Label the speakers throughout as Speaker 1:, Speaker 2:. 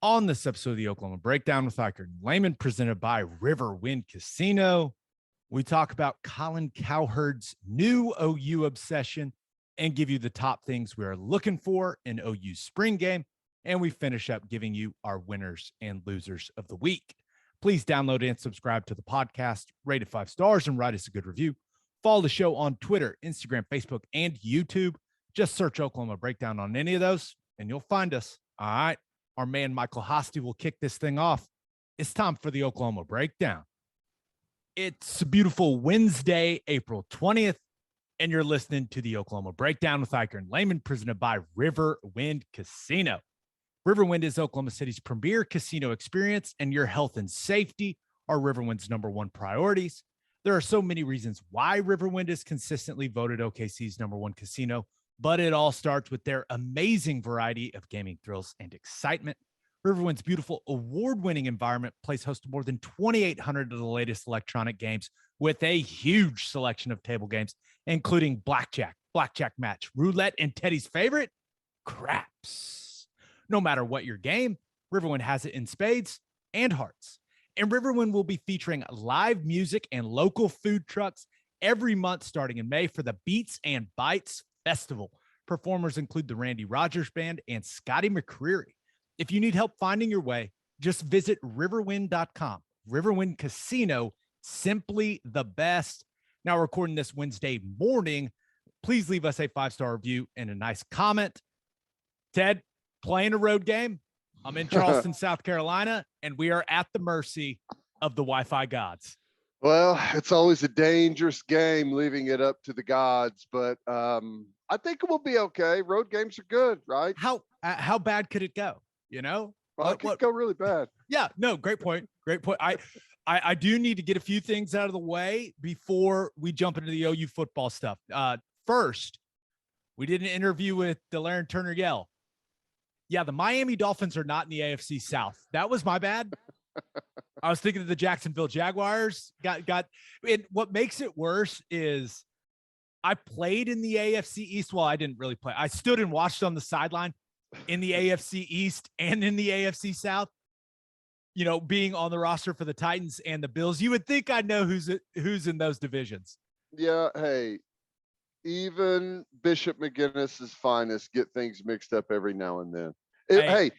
Speaker 1: On this episode of the Oklahoma Breakdown with Ikard and Lehman, presented by Riverwind Casino, we talk about Colin Cowherd's new OU obsession and give you the top things we are looking for in OU spring game. And we finish up giving you our winners and losers of the week. Please download and subscribe to the podcast, rate it 5 stars, and write us a good review. Follow the show on Twitter, Instagram, Facebook, and YouTube. Just search Oklahoma Breakdown on any of those, and you'll find us. All right. Our man Michael Hosty will kick this thing off. It's time for the Oklahoma Breakdown. It's a beautiful Wednesday, April 20th, and you're listening to the Oklahoma Breakdown with Ikard and Lehman, presented by Riverwind Casino. Riverwind is Oklahoma City's premier casino experience, and your health and safety are Riverwind's #1 priorities. There are so many reasons why Riverwind is consistently voted OKC's #1 casino, but it all starts with their amazing variety of gaming thrills and excitement. Riverwind's beautiful award-winning environment plays host to more than 2,800 of the latest electronic games with a huge selection of table games, including blackjack, blackjack match, roulette, and Teddy's favorite, craps. No matter what your game, Riverwind has it in spades and hearts. And Riverwind will be featuring live music and local food trucks every month starting in May for the Beats and Bites Festival. Performers include the Randy Rogers Band and Scotty McCreery. If you need help finding your way, just visit riverwind.com. Riverwind Casino, simply the best. Now recording this Wednesday morning, please leave us a 5-star review and a nice comment. Ted, playing a road game. I'm in Charleston, South Carolina, and we are at the mercy of the Wi-Fi gods.
Speaker 2: Well, it's always a dangerous game leaving it up to the gods, but I think it will be okay. Road games are good, right?
Speaker 1: How bad could it go? You know,
Speaker 2: well, it could go really bad.
Speaker 1: Yeah, no, great point. Great point. I do need to get a few things out of the way before we jump into the OU football stuff. First, we did an interview with Delaren Turner-Yell. Yeah, the Miami Dolphins are not in the AFC South. That was my bad. I was thinking of the Jacksonville Jaguars got it. What makes it worse is I played in the AFC East. Well, I didn't really play. I stood and watched on the sideline in the AFC East and in the AFC South, you know, being on the roster for the Titans and the Bills. You would think I know who's in those divisions.
Speaker 2: Yeah. Hey, even Bishop McGinnis's finest get things mixed up every now and then. Hey,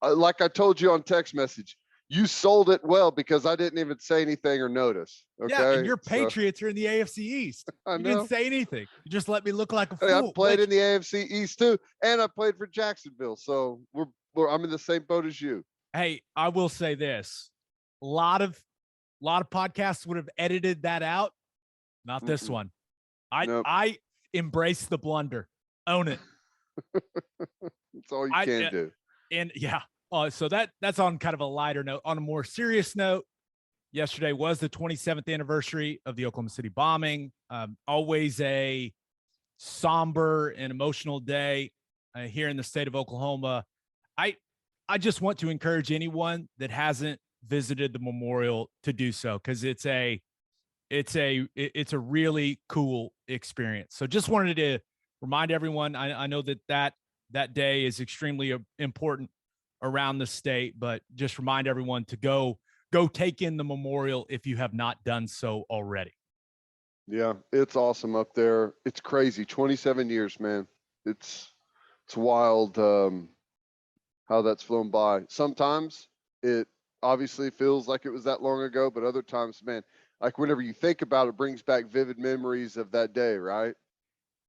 Speaker 2: like I told you on text message, you sold it well because I didn't even say anything or notice. Okay.
Speaker 1: Yeah, and your Patriots are in the AFC East. You didn't say anything. You just let me look like a fool.
Speaker 2: Hey, I played in the AFC East too, and I played for Jacksonville. So I'm in the same boat as you.
Speaker 1: Hey, I will say this: a lot of podcasts would have edited that out. Not this one. I embrace the blunder. Own it.
Speaker 2: That's all you can do.
Speaker 1: And yeah. So that's on kind of a lighter note. On a more serious note, yesterday was the 27th anniversary of the Oklahoma City bombing. Always a somber and emotional day here in the state of Oklahoma. I just want to encourage anyone that hasn't visited the memorial to do so, because it's a really cool experience. So just wanted to remind everyone. I know that day is extremely important around the state, but just remind everyone to go take in the memorial if you have not done so already.
Speaker 2: Yeah, it's awesome up there. It's crazy. 27 years, man. It's wild how that's flown by. Sometimes it obviously feels like it was that long ago, but other times, man, like whenever you think about it, brings back vivid memories of that day, right?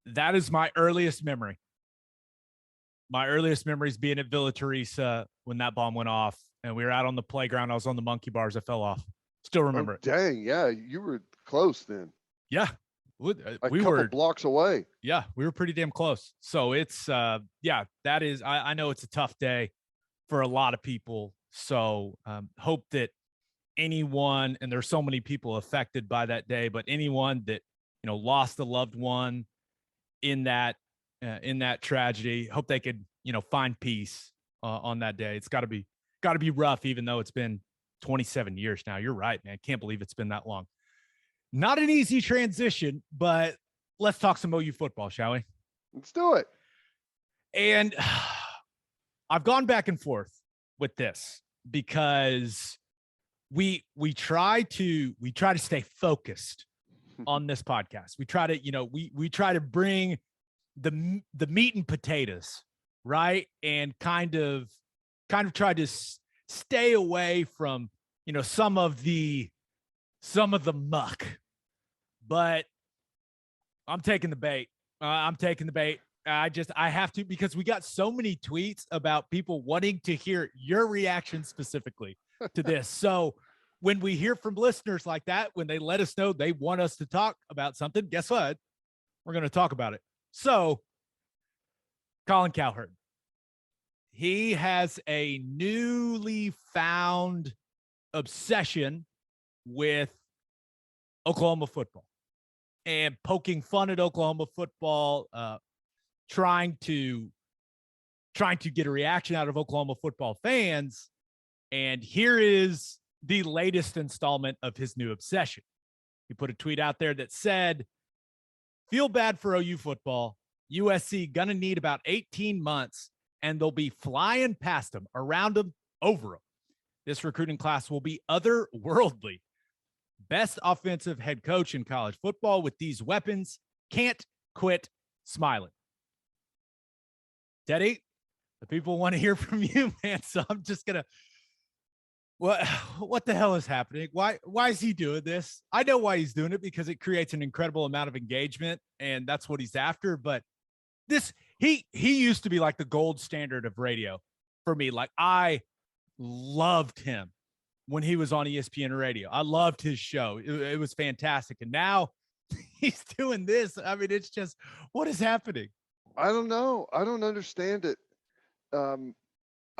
Speaker 1: That is my earliest memory. My earliest memories being at Villa Teresa when that bomb went off, and we were out on the playground. I was on the monkey bars. I fell off. Still remember it.
Speaker 2: Dang, yeah, you were close then.
Speaker 1: Yeah,
Speaker 2: we were blocks away.
Speaker 1: Yeah, we were pretty damn close. So it's that is. I know it's a tough day for a lot of people. So hope that anyone, and there's so many people affected by that day, but anyone that lost a loved one in that tragedy, hope they could, find peace on that day. It's got to be rough, even though it's been 27 years now. You're right, man. Can't believe it's been that long. Not an easy transition, but let's talk some OU football, shall we?
Speaker 2: Let's do it.
Speaker 1: And I've gone back and forth with this because we try to stay focused on this podcast. We try to, we try to bring the meat and potatoes, right? And kind of try to stay away from, some of the muck. But I'm taking the bait. I have to, because we got so many tweets about people wanting to hear your reaction specifically to this. So when we hear from listeners like that, when they let us know they want us to talk about something, guess what? We're going to talk about it. So Colin Cowherd, he has a newly found obsession with Oklahoma football and poking fun at Oklahoma football, trying to get a reaction out of Oklahoma football fans. And here is the latest installment of his new obsession. He put a tweet out there that said, "Feel bad for OU football. USC gonna need about 18 months, and they'll be flying past them, around them, over them. This recruiting class will be otherworldly. Best offensive head coach in college football with these weapons. Can't quit smiling." Teddy, the people want to hear from you, man. So I'm just gonna. What the hell is happening? Why is he doing this? I know why he's doing it, because it creates an incredible amount of engagement, and that's what he's after. But he used to be like the gold standard of radio for me. Like, I loved him when he was on ESPN radio. I loved his show. It was fantastic. And now he's doing this. I mean, it's just, what is happening?
Speaker 2: I don't know. I don't understand it.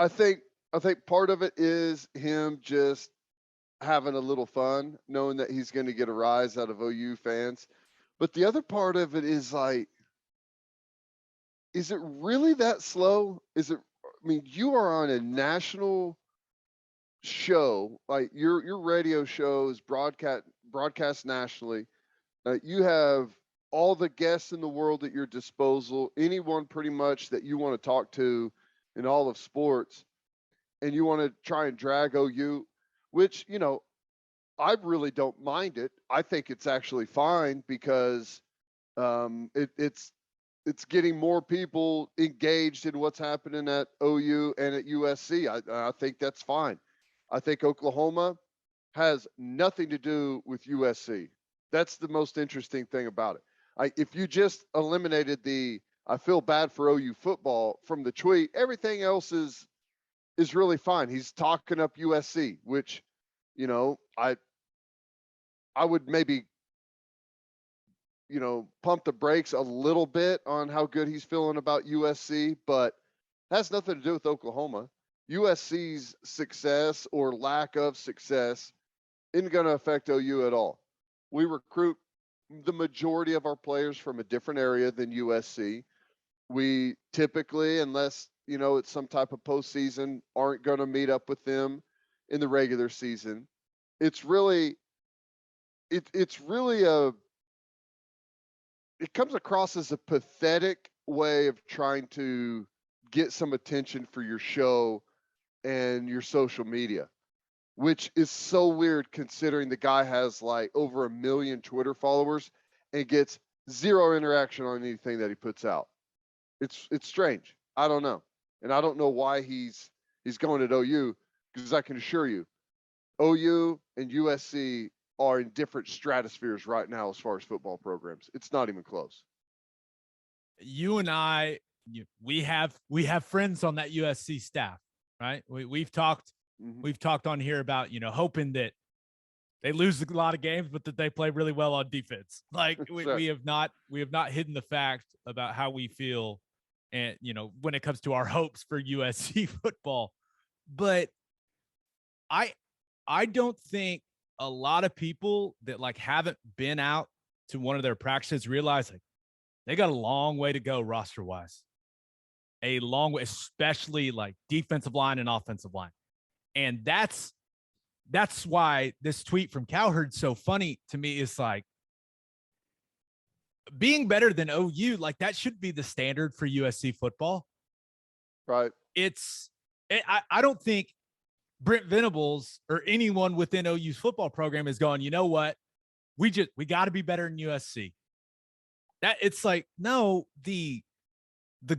Speaker 2: I think part of it is him just having a little fun, knowing that he's going to get a rise out of OU fans. But the other part of it is like, is it really that slow? I mean, you are on a national show, like your radio show is broadcast nationally. You have all the guests in the world at your disposal, anyone pretty much that you want to talk to in all of sports, and you want to try and drag OU, which, I really don't mind it. I think it's actually fine, because it's getting more people engaged in what's happening at OU and at USC. I think that's fine. I think Oklahoma has nothing to do with USC. That's the most interesting thing about it. If you just eliminated the "I feel bad for OU football" from the tweet, everything else is really fine. He's talking up USC, which, I would maybe, pump the brakes a little bit on how good he's feeling about USC, but has nothing to do with Oklahoma. USC's success or lack of success isn't going to affect OU at all. We recruit the majority of our players from a different area than USC. We typically, unless, it's some type of postseason, aren't going to meet up with them in the regular season. It's really it comes across as a pathetic way of trying to get some attention for your show and your social media, which is so weird considering the guy has like over 1 million Twitter followers and gets zero interaction on anything that he puts out. It's strange. I don't know. And I don't know why he's going at OU, because I can assure you, OU and USC are in different stratospheres right now as far as football programs. It's not even close.
Speaker 1: You and I, we have friends on that USC staff, right? We've talked on here about, hoping that they lose a lot of games, but that they play really well on defense. Like we have not hidden the fact about how we feel, and when it comes to our hopes for USC football. But I don't think a lot of people that like haven't been out to one of their practices realize like they got a long way to go roster wise, a long way, especially like defensive line and offensive line. And that's why this tweet from Cowherd's so funny to me. Is like, being better than OU, like that should be the standard for USC football.
Speaker 2: Right.
Speaker 1: It's I don't think Brent Venables or anyone within OU's football program is going, you know what? We got to be better than USC. That it's like, no, the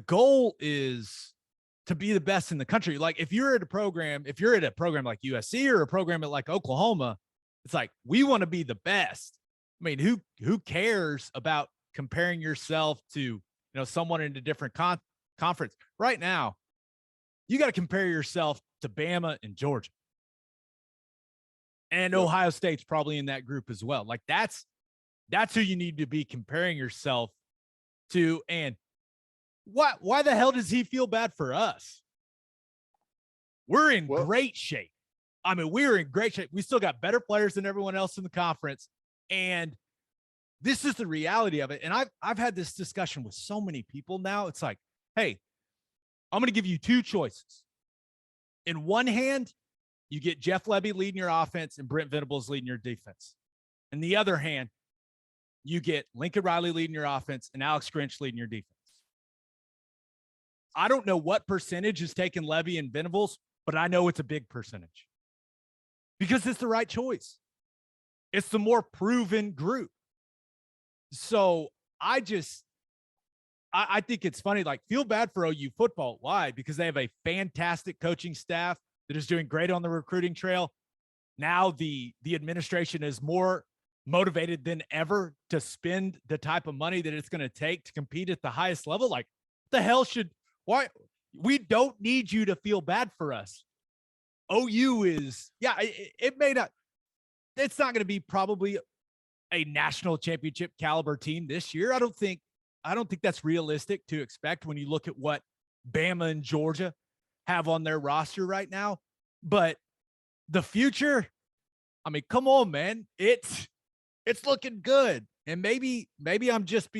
Speaker 1: goal is to be the best in the country. Like if you're at a program like USC or a program at like Oklahoma, it's like, we want to be the best. I mean, who cares about comparing yourself to, someone in a different conference right now? You got to compare yourself to Bama and Georgia. And Ohio State's probably in that group as well. Like that's who you need to be comparing yourself to. And why the hell does he feel bad for us? We're in great shape. I mean, we're in great shape. We still got better players than everyone else in the conference. And this is the reality of it. And I've had this discussion with so many people now. It's like, hey, I'm going to give you two choices. In one hand, you get Jeff Lebby leading your offense and Brent Venables leading your defense. In the other hand, you get Lincoln Riley leading your offense and Alex Grinch leading your defense. I don't know what percentage is taking Lebby and Venables, but I know it's a big percentage because it's the right choice. It's the more proven group. So I think it's funny, like feel bad for OU football. Why? Because they have a fantastic coaching staff that is doing great on the recruiting trail. Now the administration is more motivated than ever to spend the type of money that it's going to take to compete at the highest level. Like the hell why? We don't need you to feel bad for us. OU is, it may not, it's not going to be probably a national championship caliber team this year. I don't think that's realistic to expect when you look at what Bama and Georgia have on their roster right now. But the future, I mean, come on, man. It's looking good. And maybe I'm just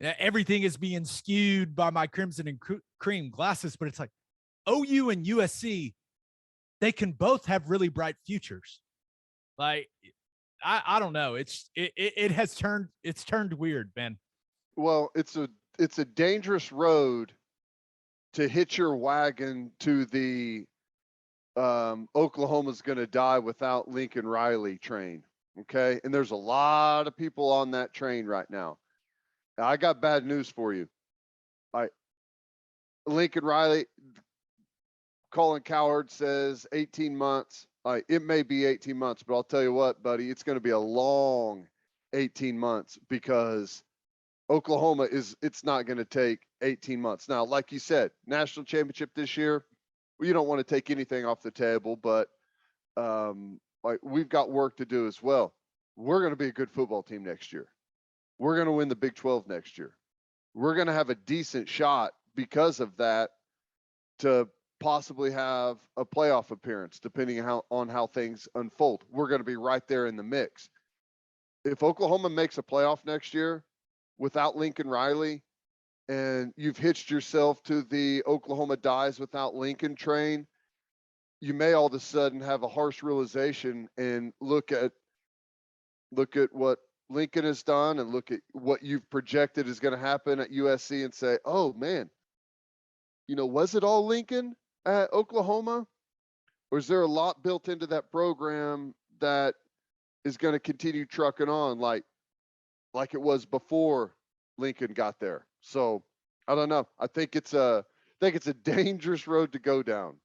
Speaker 1: everything is being skewed by my crimson and cream glasses, but it's like OU and USC, they can both have really bright futures. Like, I don't know. It's turned weird, Ben.
Speaker 2: Well, it's a dangerous road to hitch your wagon to the Oklahoma's going to die without Lincoln Riley train. Okay. And there's a lot of people on that train right now. I got bad news for you. Lincoln Riley, Colin Cowherd says 18 months. It may be 18 months, but I'll tell you what, buddy, it's going to be a long 18 months because Oklahoma it's not going to take 18 months. Now, like you said, national championship this year, you don't want to take anything off the table, but we've got work to do as well. We're going to be a good football team next year. We're going to win the Big 12 next year. We're going to have a decent shot because of that to possibly have a playoff appearance, depending on how things unfold. We're going to be right there in the mix. If Oklahoma makes a playoff next year without Lincoln Riley, and you've hitched yourself to the Oklahoma dies without Lincoln train, you may all of a sudden have a harsh realization and look at what Lincoln has done and look at what you've projected is going to happen at USC and say, oh man, was it all Lincoln at Oklahoma? Or is there a lot built into that program that is going to continue trucking on like it was before Lincoln got there? So I don't know. I think it's a dangerous road to go down,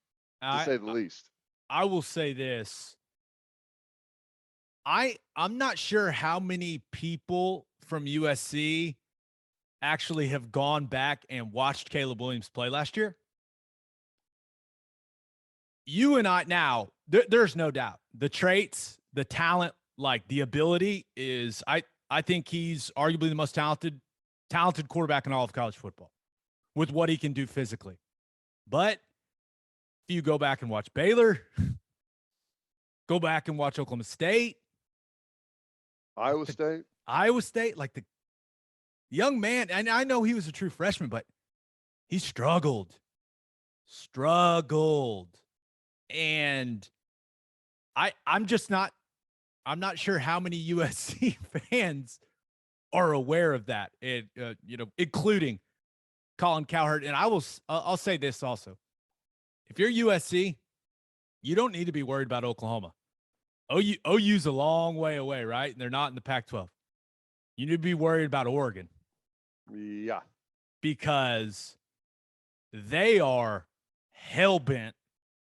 Speaker 2: to say the least.
Speaker 1: I will say this. I'm not sure how many people from USC actually have gone back and watched Caleb Williams play last year. You and I now, there's no doubt the traits, the talent, like the ability is, I think he's arguably the most talented quarterback in all of college football with what he can do physically. But if you go back and watch Baylor, go back and watch Oklahoma State,
Speaker 2: Iowa State,
Speaker 1: like the young man, and I know he was a true freshman, but he struggled. And I'm not sure how many USC fans are aware of that, and including Colin Cowherd. And I'll say this also. if you're USC, you don't need to be worried about Oklahoma. OU's a long way away, right? And they're not in the Pac-12. You need to be worried about Oregon.
Speaker 2: Yeah.
Speaker 1: Because they are hell-bent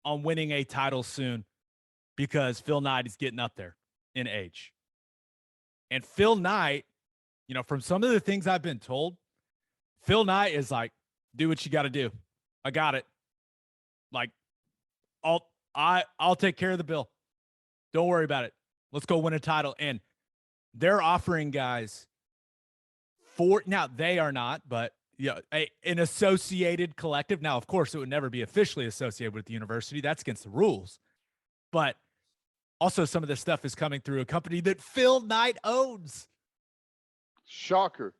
Speaker 1: on winning a title soon because Phil Knight is getting up there in age. And Phil Knight, from some of the things I've been told, Phil Knight is like, do what you got to do. I got it. Like, I'll take care of the bill. Don't worry about it. Let's go win a title. And they're offering guys now they are not, but an associated collective. Now, of course, it would never be officially associated with the university. That's against the rules. But also some of this stuff is coming through a company that Phil Knight owns.
Speaker 2: Shocker.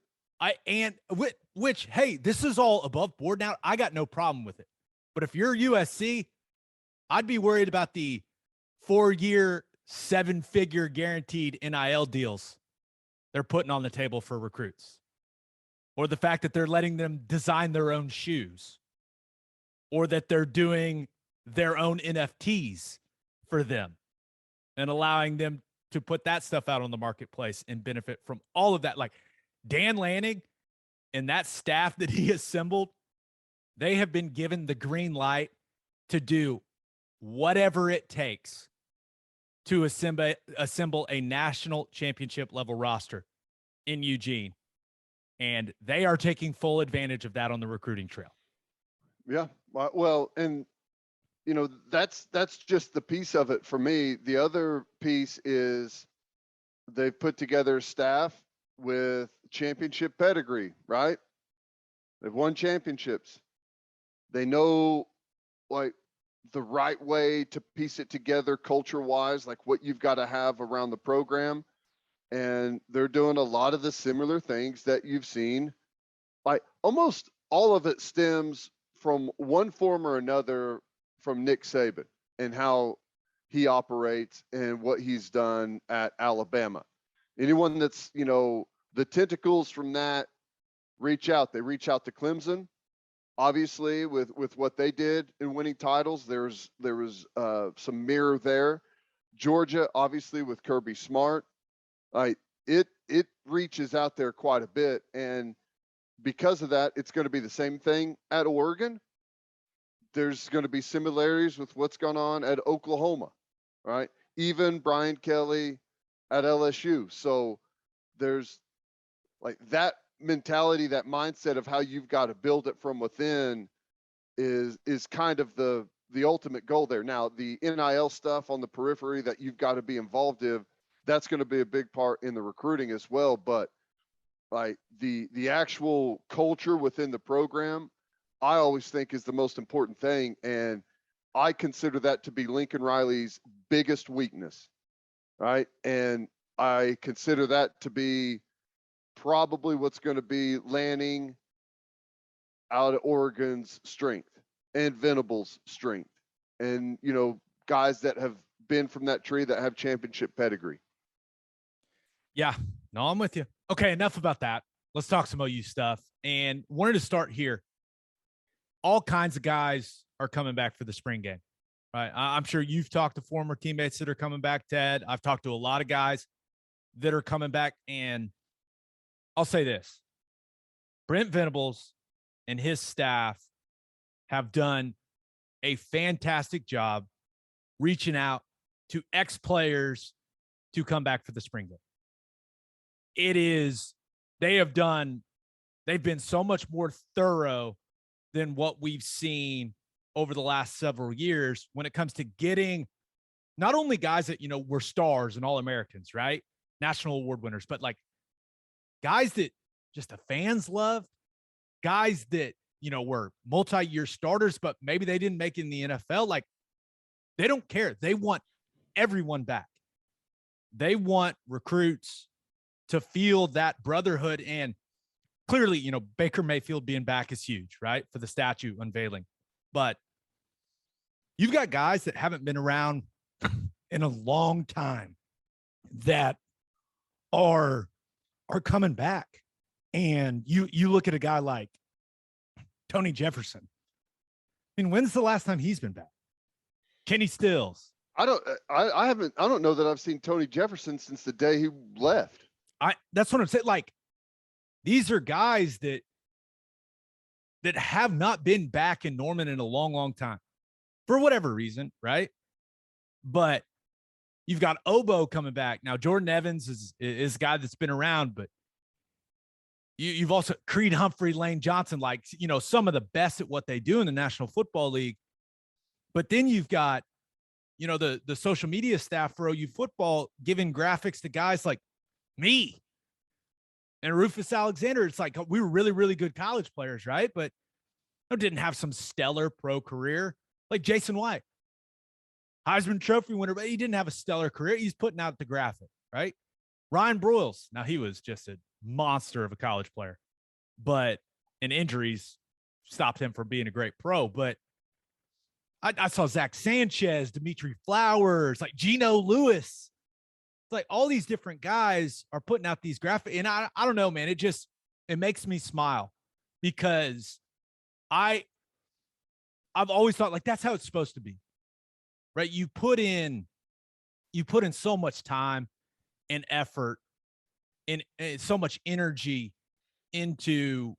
Speaker 1: Which, hey, this is all above board now. I got no problem with it. But if you're USC, I'd be worried about the 4-year, 7-figure guaranteed NIL deals they're putting on the table for recruits. Or the fact that they're letting them design their own shoes. Or that they're doing their own NFTs for them and allowing them to put that stuff out on the marketplace and benefit from all of that. Like Dan Lanning and that staff that he assembled, they have been given the green light to do whatever it takes to assemble a national championship level roster in Eugene. And they are taking full advantage of that on the recruiting trail.
Speaker 2: Yeah. Well, and that's just the piece of it for me. The other piece is they've put together staff with championship pedigree, right? They've won championships. They know like the right way to piece it together culture-wise, like what you've got to have around the program. And they're doing a lot of the similar things that you've seen. Like almost all of it stems from one form or another from Nick Saban and how he operates and what he's done at Alabama. Anyone that's, the tentacles from that reach out. They reach out to Clemson, obviously, with what they did in winning titles. There was some mirror there. Georgia, obviously, with Kirby Smart. It reaches out there quite a bit, and because of that, it's going to be the same thing at Oregon. There's going to be similarities with what's going on at Oklahoma, right? Even Brian Kelly at LSU. So there's like that mentality, that mindset of how you've got to build it from within is kind of the ultimate goal there. Now, the NIL stuff on the periphery that you've got to be involved in, that's going to be a big part in the recruiting as well. But like the actual culture within the program, I always think is the most important thing. And I consider that to be Lincoln Riley's biggest weakness, right? And I consider that to be probably what's going to be Lanning out of Oregon's strength and Venable's strength. And, guys that have been from that tree that have championship pedigree.
Speaker 1: Yeah, no, I'm with you. Okay, enough about that. Let's talk some OU stuff. And wanted to start here. All kinds of guys are coming back for the spring game, right? I'm sure you've talked to former teammates that are coming back, Ted. I've talked to a lot of guys that are coming back. And I'll say this. Brent Venables and his staff have done a fantastic job reaching out to ex-players to come back for the spring game. They've been so much more thorough than what we've seen over the last several years when it comes to getting not only guys that, were stars and All-Americans, right? National award winners, but like guys that just the fans loved, guys that, were multi-year starters, but maybe they didn't make it in the NFL. Like they don't care. They want everyone back. They want recruits to feel that brotherhood. And clearly, Baker Mayfield being back is huge, right? For the statue unveiling. But you've got guys that haven't been around in a long time that are coming back. And you look at a guy like Tony Jefferson. I mean, when's the last time he's been back? Kenny Stills.
Speaker 2: I don't know that I've seen Tony Jefferson since the day he left.
Speaker 1: That's what I'm saying. Like, these are guys that have not been back in Norman in a long, long time for whatever reason, right? But you've got Obo coming back. Now, Jordan Evans is a guy that's been around, but you've also Creed Humphrey, Lane Johnson, like, some of the best at what they do in the National Football League. But then you've got, the social media staff for OU football giving graphics to guys like me and Rufus Alexander. It's like, we were really, really good college players, right? But didn't have some stellar pro career like Jason White, Heisman Trophy winner, but he didn't have a stellar career. He's putting out the graphic, right? Ryan Broyles. Now, he was just a monster of a college player, but injuries stopped him from being a great pro. But I saw Zach Sanchez, Dimitri Flowers, like Geno Lewis. It's like all these different guys are putting out these graphics. And I don't know, man, it makes me smile because I've always thought like that's how it's supposed to be, right? You put in so much time and effort and so much energy into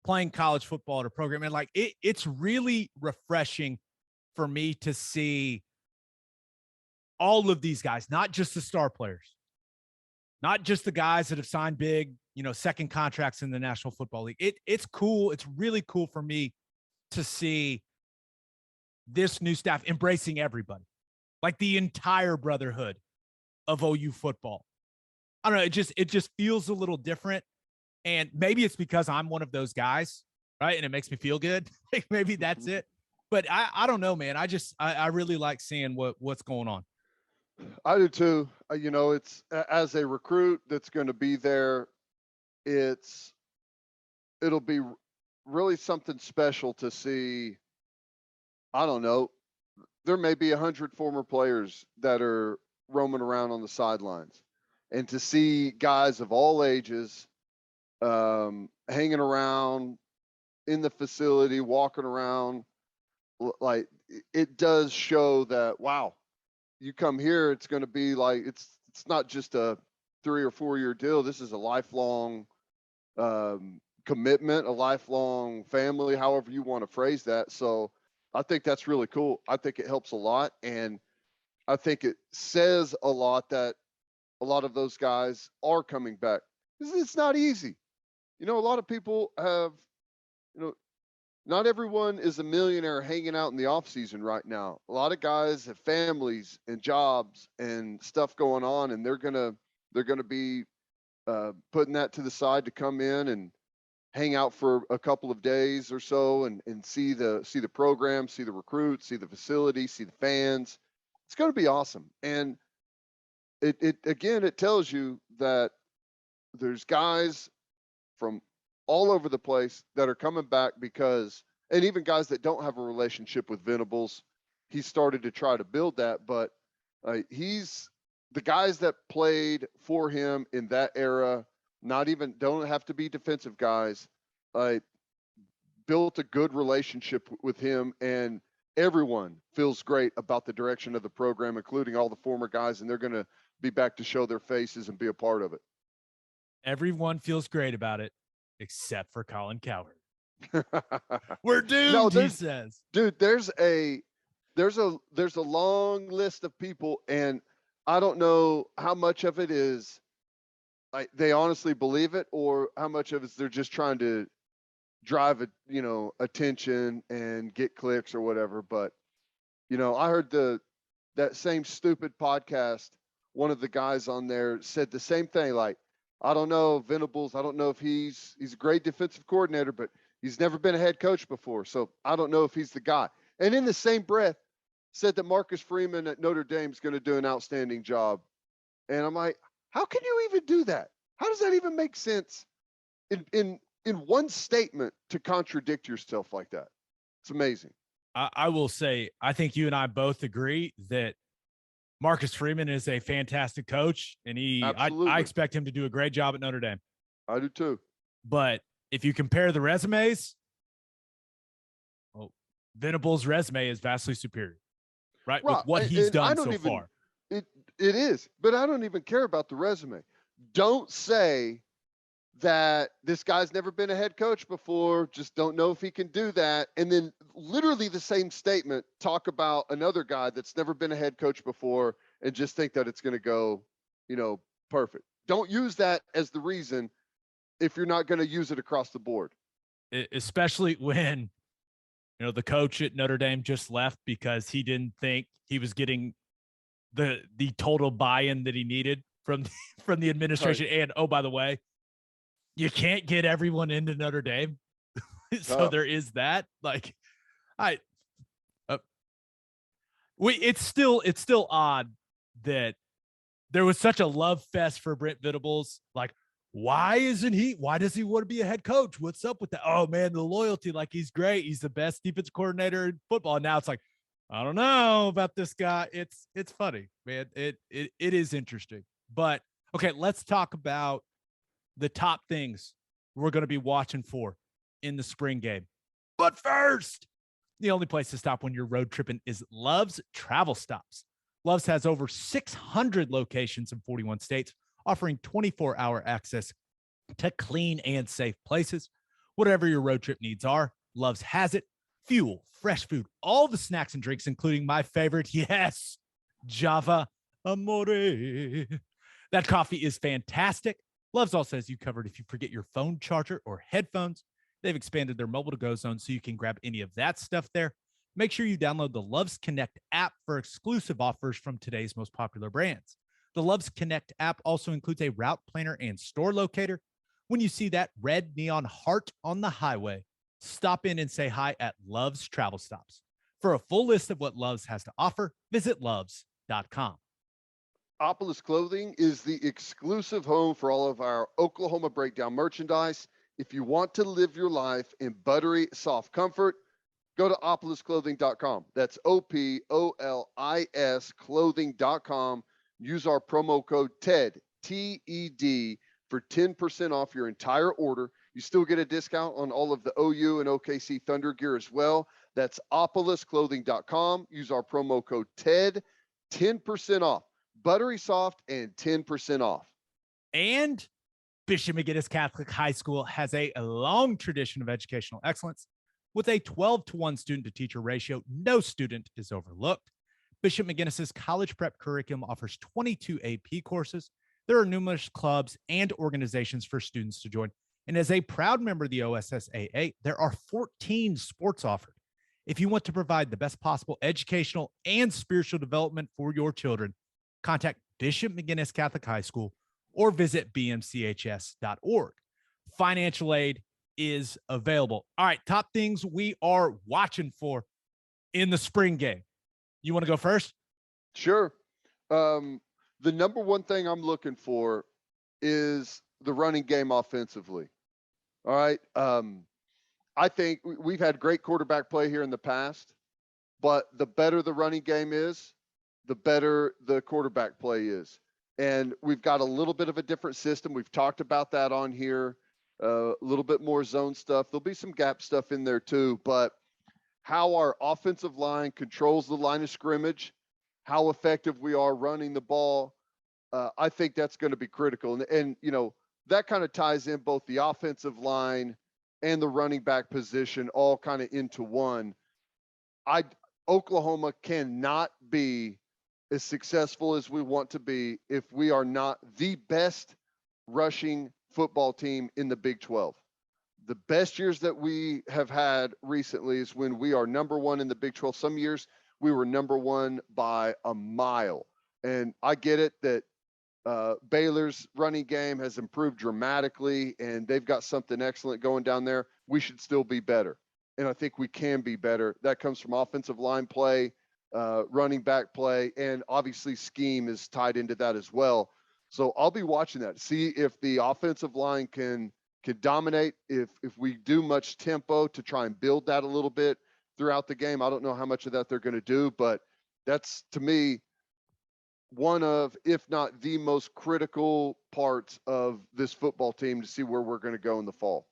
Speaker 1: playing college football at a program. And like, it's really refreshing for me to see all of these guys, not just the star players, not just the guys that have signed big, second contracts in the National Football League. It's cool. It's really cool for me to see this new staff embracing everybody, like the entire brotherhood of OU football. I don't know. It just feels a little different. And maybe it's because I'm one of those guys, right? And it makes me feel good. Like maybe that's it. But I don't know, man. I really like seeing what's going on.
Speaker 2: I do too. It's as a recruit that's going to be there, it'll be really something special to see. I don't know. There may be 100 former players that are roaming around on the sidelines, and to see guys of all ages hanging around in the facility, walking around, like it does show that, wow, you come here, it's going to be like, it's not just a 3 or 4 year deal. This is a lifelong commitment, a lifelong family, however you want to phrase that. So I think that's really cool. I think it helps a lot. And I think it says a lot that a lot of those guys are coming back. It's not easy. A lot of people have, not everyone is a millionaire hanging out in the off season right now. A lot of guys have families and jobs and stuff going on, and they're gonna be putting that to the side to come in and hang out for a couple of days or so and see the program, see the recruits, see the facility, see the fans. It's going to be awesome. And it tells you that there's guys from all over the place that are coming back because, and even guys that don't have a relationship with Venables, he started to try to build that, but he's the guys that played for him in that era, don't have to be defensive guys, built a good relationship with him, and everyone feels great about the direction of the program, including all the former guys, and they're going to be back to show their faces and be a part of it.
Speaker 1: Everyone feels great about it, except for Colin Cowherd. We're doomed, he says.
Speaker 2: Dude, there's a long list of people, and I don't know how much of it is like they honestly believe it, or how much of it is they're just trying to drive attention and get clicks or whatever. But I heard that same stupid podcast, one of the guys on there said the same thing. Like, I don't know, Venables, I don't know if he's a great defensive coordinator, but he's never been a head coach before. So I don't know if he's the guy. And in the same breath said that Marcus Freeman at Notre Dame is going to do an outstanding job. And I'm like, how can you even do that? How does that even make sense in one statement to contradict yourself like that? It's amazing.
Speaker 1: I will say, I think you and I both agree that Marcus Freeman is a fantastic coach, and I expect him to do a great job at Notre Dame.
Speaker 2: I do too.
Speaker 1: But if you compare the resumes, Venables' resume is vastly superior, right? With
Speaker 2: Right.
Speaker 1: what he's
Speaker 2: And I
Speaker 1: done
Speaker 2: don't
Speaker 1: so
Speaker 2: even,
Speaker 1: far.
Speaker 2: it is, but I don't even care about the resume. Don't say that this guy's never been a head coach before, just don't know if he can do that. And then literally the same statement, talk about another guy that's never been a head coach before and just think that it's going to go, perfect. Don't use that as the reason if you're not going to use it across the board.
Speaker 1: Especially when, the coach at Notre Dame just left because he didn't think he was getting the total buy-in that he needed from the administration. Right. And, oh, by the way, you can't get everyone into Notre Dame. So there is that. Like, it's still odd that there was such a love fest for Brent Venables. Like, why does he want to be a head coach? What's up with that? Oh man, the loyalty, like he's great. He's the best defense coordinator in football. And now it's like, I don't know about this guy. It's funny, man. It is interesting. But okay, let's talk about the top things we're going to be watching for in the spring game. But first, the only place to stop when you're road tripping is Love's Travel Stops. Love's has over 600 locations in 41 states, offering 24-hour access to clean and safe places. Whatever your road trip needs are, Love's has it. Fuel, fresh food, all the snacks and drinks, including my favorite, yes, Java Amore. That coffee is fantastic. Love's also has you covered if you forget your phone charger or headphones. They've expanded their mobile to-go zone so you can grab any of that stuff there. Make sure you download the Love's Connect app for exclusive offers from today's most popular brands. The Love's Connect app also includes a route planner and store locator. When you see that red neon heart on the highway, stop in and say hi at Love's Travel Stops. For a full list of what Love's has to offer, visit loves.com.
Speaker 2: Opolis Clothing is the exclusive home for all of our Oklahoma Breakdown merchandise. If you want to live your life in buttery, soft comfort, go to opolisclothing.com. That's OPOLIS clothing.com. Use our promo code TED, TED, for 10% off your entire order. You still get a discount on all of the OU and OKC Thunder gear as well. That's opolisclothing.com. Use our promo code TED, 10% off. Buttery soft and 10% off.
Speaker 1: And Bishop McGinnis Catholic High School has a long tradition of educational excellence. With a 12-to-1 student-to-teacher ratio, no student is overlooked. Bishop McGinnis's college prep curriculum offers 22 AP courses. There are numerous clubs and organizations for students to join. And as a proud member of the OSSAA, there are 14 sports offered. If you want to provide the best possible educational and spiritual development for your children, contact Bishop McGinnis Catholic High School or visit bmchs.org. Financial aid is available. All right, top things we are watching for in the spring game. You want to go first?
Speaker 2: Sure. The number one thing I'm looking for is the running game offensively. All right. I think we've had great quarterback play here in the past, but the better the running game is, the better the quarterback play is. And we've got a little bit of a different system. We've talked about that on here, a little bit more zone stuff. There'll be some gap stuff in there too, but how our offensive line controls the line of scrimmage, how effective we are running the ball, I think that's going to be critical. And that kind of ties in both the offensive line and the running back position all kind of into one. Oklahoma cannot be as successful as we want to be if we are not the best rushing football team in the Big 12. The best years that we have had recently is when we are number one in the Big 12. Some years we were number one by a mile. And I get it that Baylor's running game has improved dramatically and they've got something excellent going down there. We should still be better. And I think we can be better. That comes from offensive line play, running back play, and obviously scheme is tied into that as well. So I'll be watching that, see if the offensive line can dominate, if we do much tempo to try and build that a little bit throughout the game. I don't know how much of that they're going to do, but that's, to me, one of, if not the most critical parts of this football team to see where we're going to go in the fall.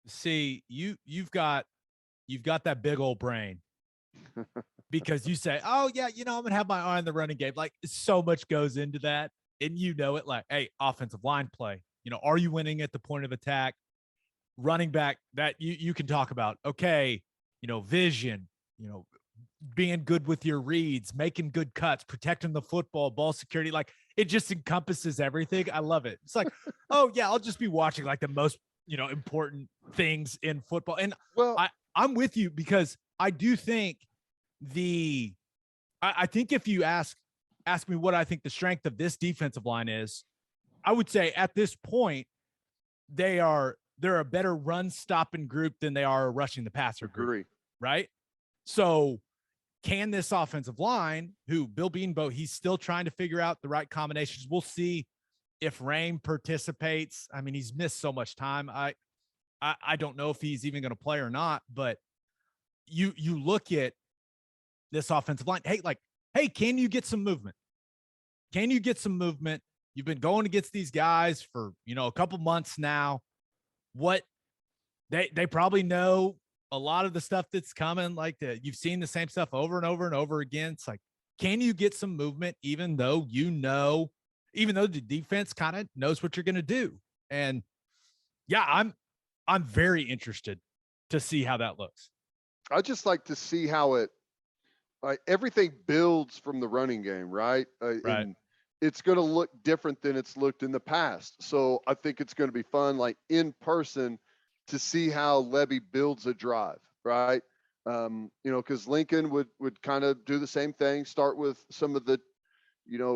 Speaker 1: See, you've got that big old brain because you say, oh, yeah, I'm going to have my eye on the running game. Like, so much goes into that. And it, like, hey, offensive line play. Are you winning at the point of attack? Running back, that you can talk about. Okay, vision, being good with your reads, making good cuts, protecting the football, ball security. Like, it just encompasses everything. I love it. It's like, oh yeah, I'll just be watching like the most, important things in football. And
Speaker 2: Well,
Speaker 1: I'm with you, because I do think I think if you ask me what I think the strength of this defensive line is, I would say at this point, they're a better run stopping group than they are a rushing the passer group.
Speaker 2: agree.
Speaker 1: Right. So can this offensive line, who Bill Beanboat, he's still trying to figure out the right combinations. We'll see if Rain participates. I mean, he's missed so much time. I don't know if he's even going to play or not, but you look at this offensive line. Hey, can you get some movement? Can you get some movement? You've been going against these guys for, a couple months now. What they probably know a lot of the stuff that's coming, like you've seen the same stuff over and over and over again. It's like, can you get some movement, even though the defense kind of knows what you're going to do? And yeah, I'm very interested to see how that looks.
Speaker 2: I just like to see how everything builds from the running game, right?
Speaker 1: Right.
Speaker 2: And it's going to look different than it's looked in the past. So I think it's going to be fun, like in person, to see how Levy builds a drive, right? Because Lincoln would kind of do the same thing, start with some of the,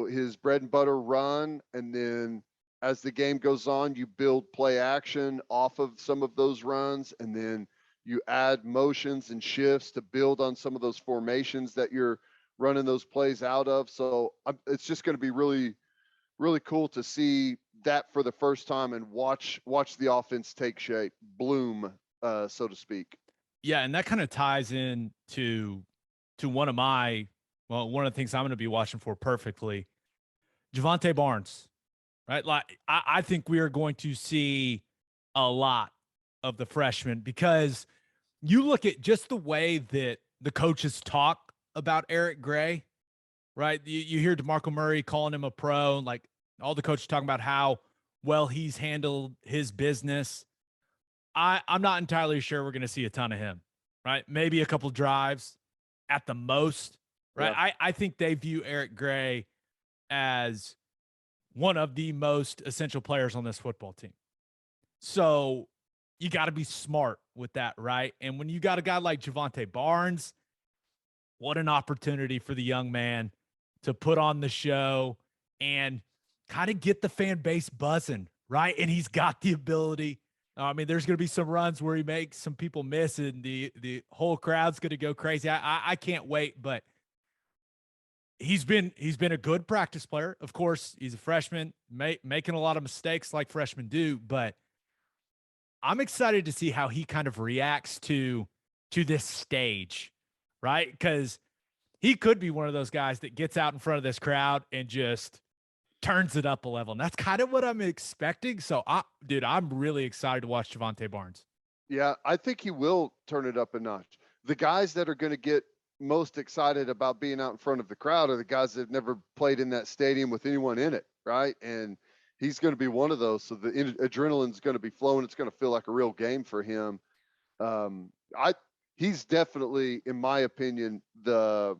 Speaker 2: his bread and butter run, and then as the game goes on, you build play action off of some of those runs, and then you add motions and shifts to build on some of those formations that you're running those plays out of. So it's just going to be really, really cool to see that for the first time and watch the offense take shape, bloom, so to speak.
Speaker 1: Yeah, and that kind of ties in to one of the things I'm going to be watching for perfectly, Javonte Barnes, right? Like, I think we are going to see a lot of the freshman, because you look at just the way that the coaches talk about Eric Gray, right? You hear DeMarco Murray calling him a pro, and like all the coaches talking about how well he's handled his business. I'm not entirely sure we're going to see a ton of him, right? Maybe a couple drives at the most, right? Yeah. I think they view Eric Gray as one of the most essential players on this football team. So you got to be smart with that, right? And when you got a guy like Javonte Barnes, what an opportunity for the young man to put on the show and kind of get the fan base buzzing, right? And he's got the ability. I mean, there's going to be some runs where he makes some people miss, and the whole crowd's going to go crazy. I can't wait, but he's been a good practice player. Of course, he's a freshman, making a lot of mistakes like freshmen do, but I'm excited to see how he kind of reacts to this stage, right? Because he could be one of those guys that gets out in front of this crowd and just turns it up a level. And that's kind of what I'm expecting. So, I'm really excited to watch Javonte Barnes.
Speaker 2: Yeah, I think he will turn it up a notch. The guys that are going to get most excited about being out in front of the crowd are the guys that have never played in that stadium with anyone in it, right? And he's going to be one of those. So the adrenaline's going to be flowing. It's going to feel like a real game for him. He's definitely, in my opinion, the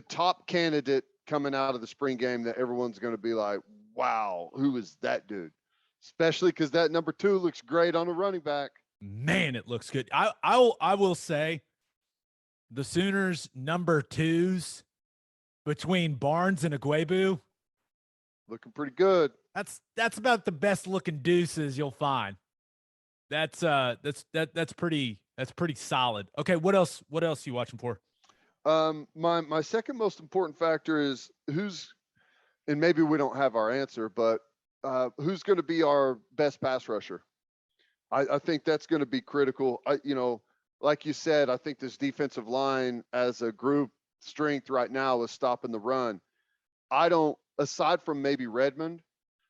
Speaker 2: top candidate coming out of the spring game that everyone's going to be like, wow, who is that dude? Especially because that number 2 looks great on a running back.
Speaker 1: Man, it looks good. I will say the Sooners number 2s between Barnes and Agwebu
Speaker 2: looking pretty good.
Speaker 1: That's about the best looking deuces you'll find. That's pretty solid. Okay, what else are you watching for?
Speaker 2: My second most important factor is and maybe we don't have our answer, but who's going to be our best pass rusher? I think that's going to be critical. Like you said, I think this defensive line as a group strength right now is stopping the run. Aside from maybe Redmond,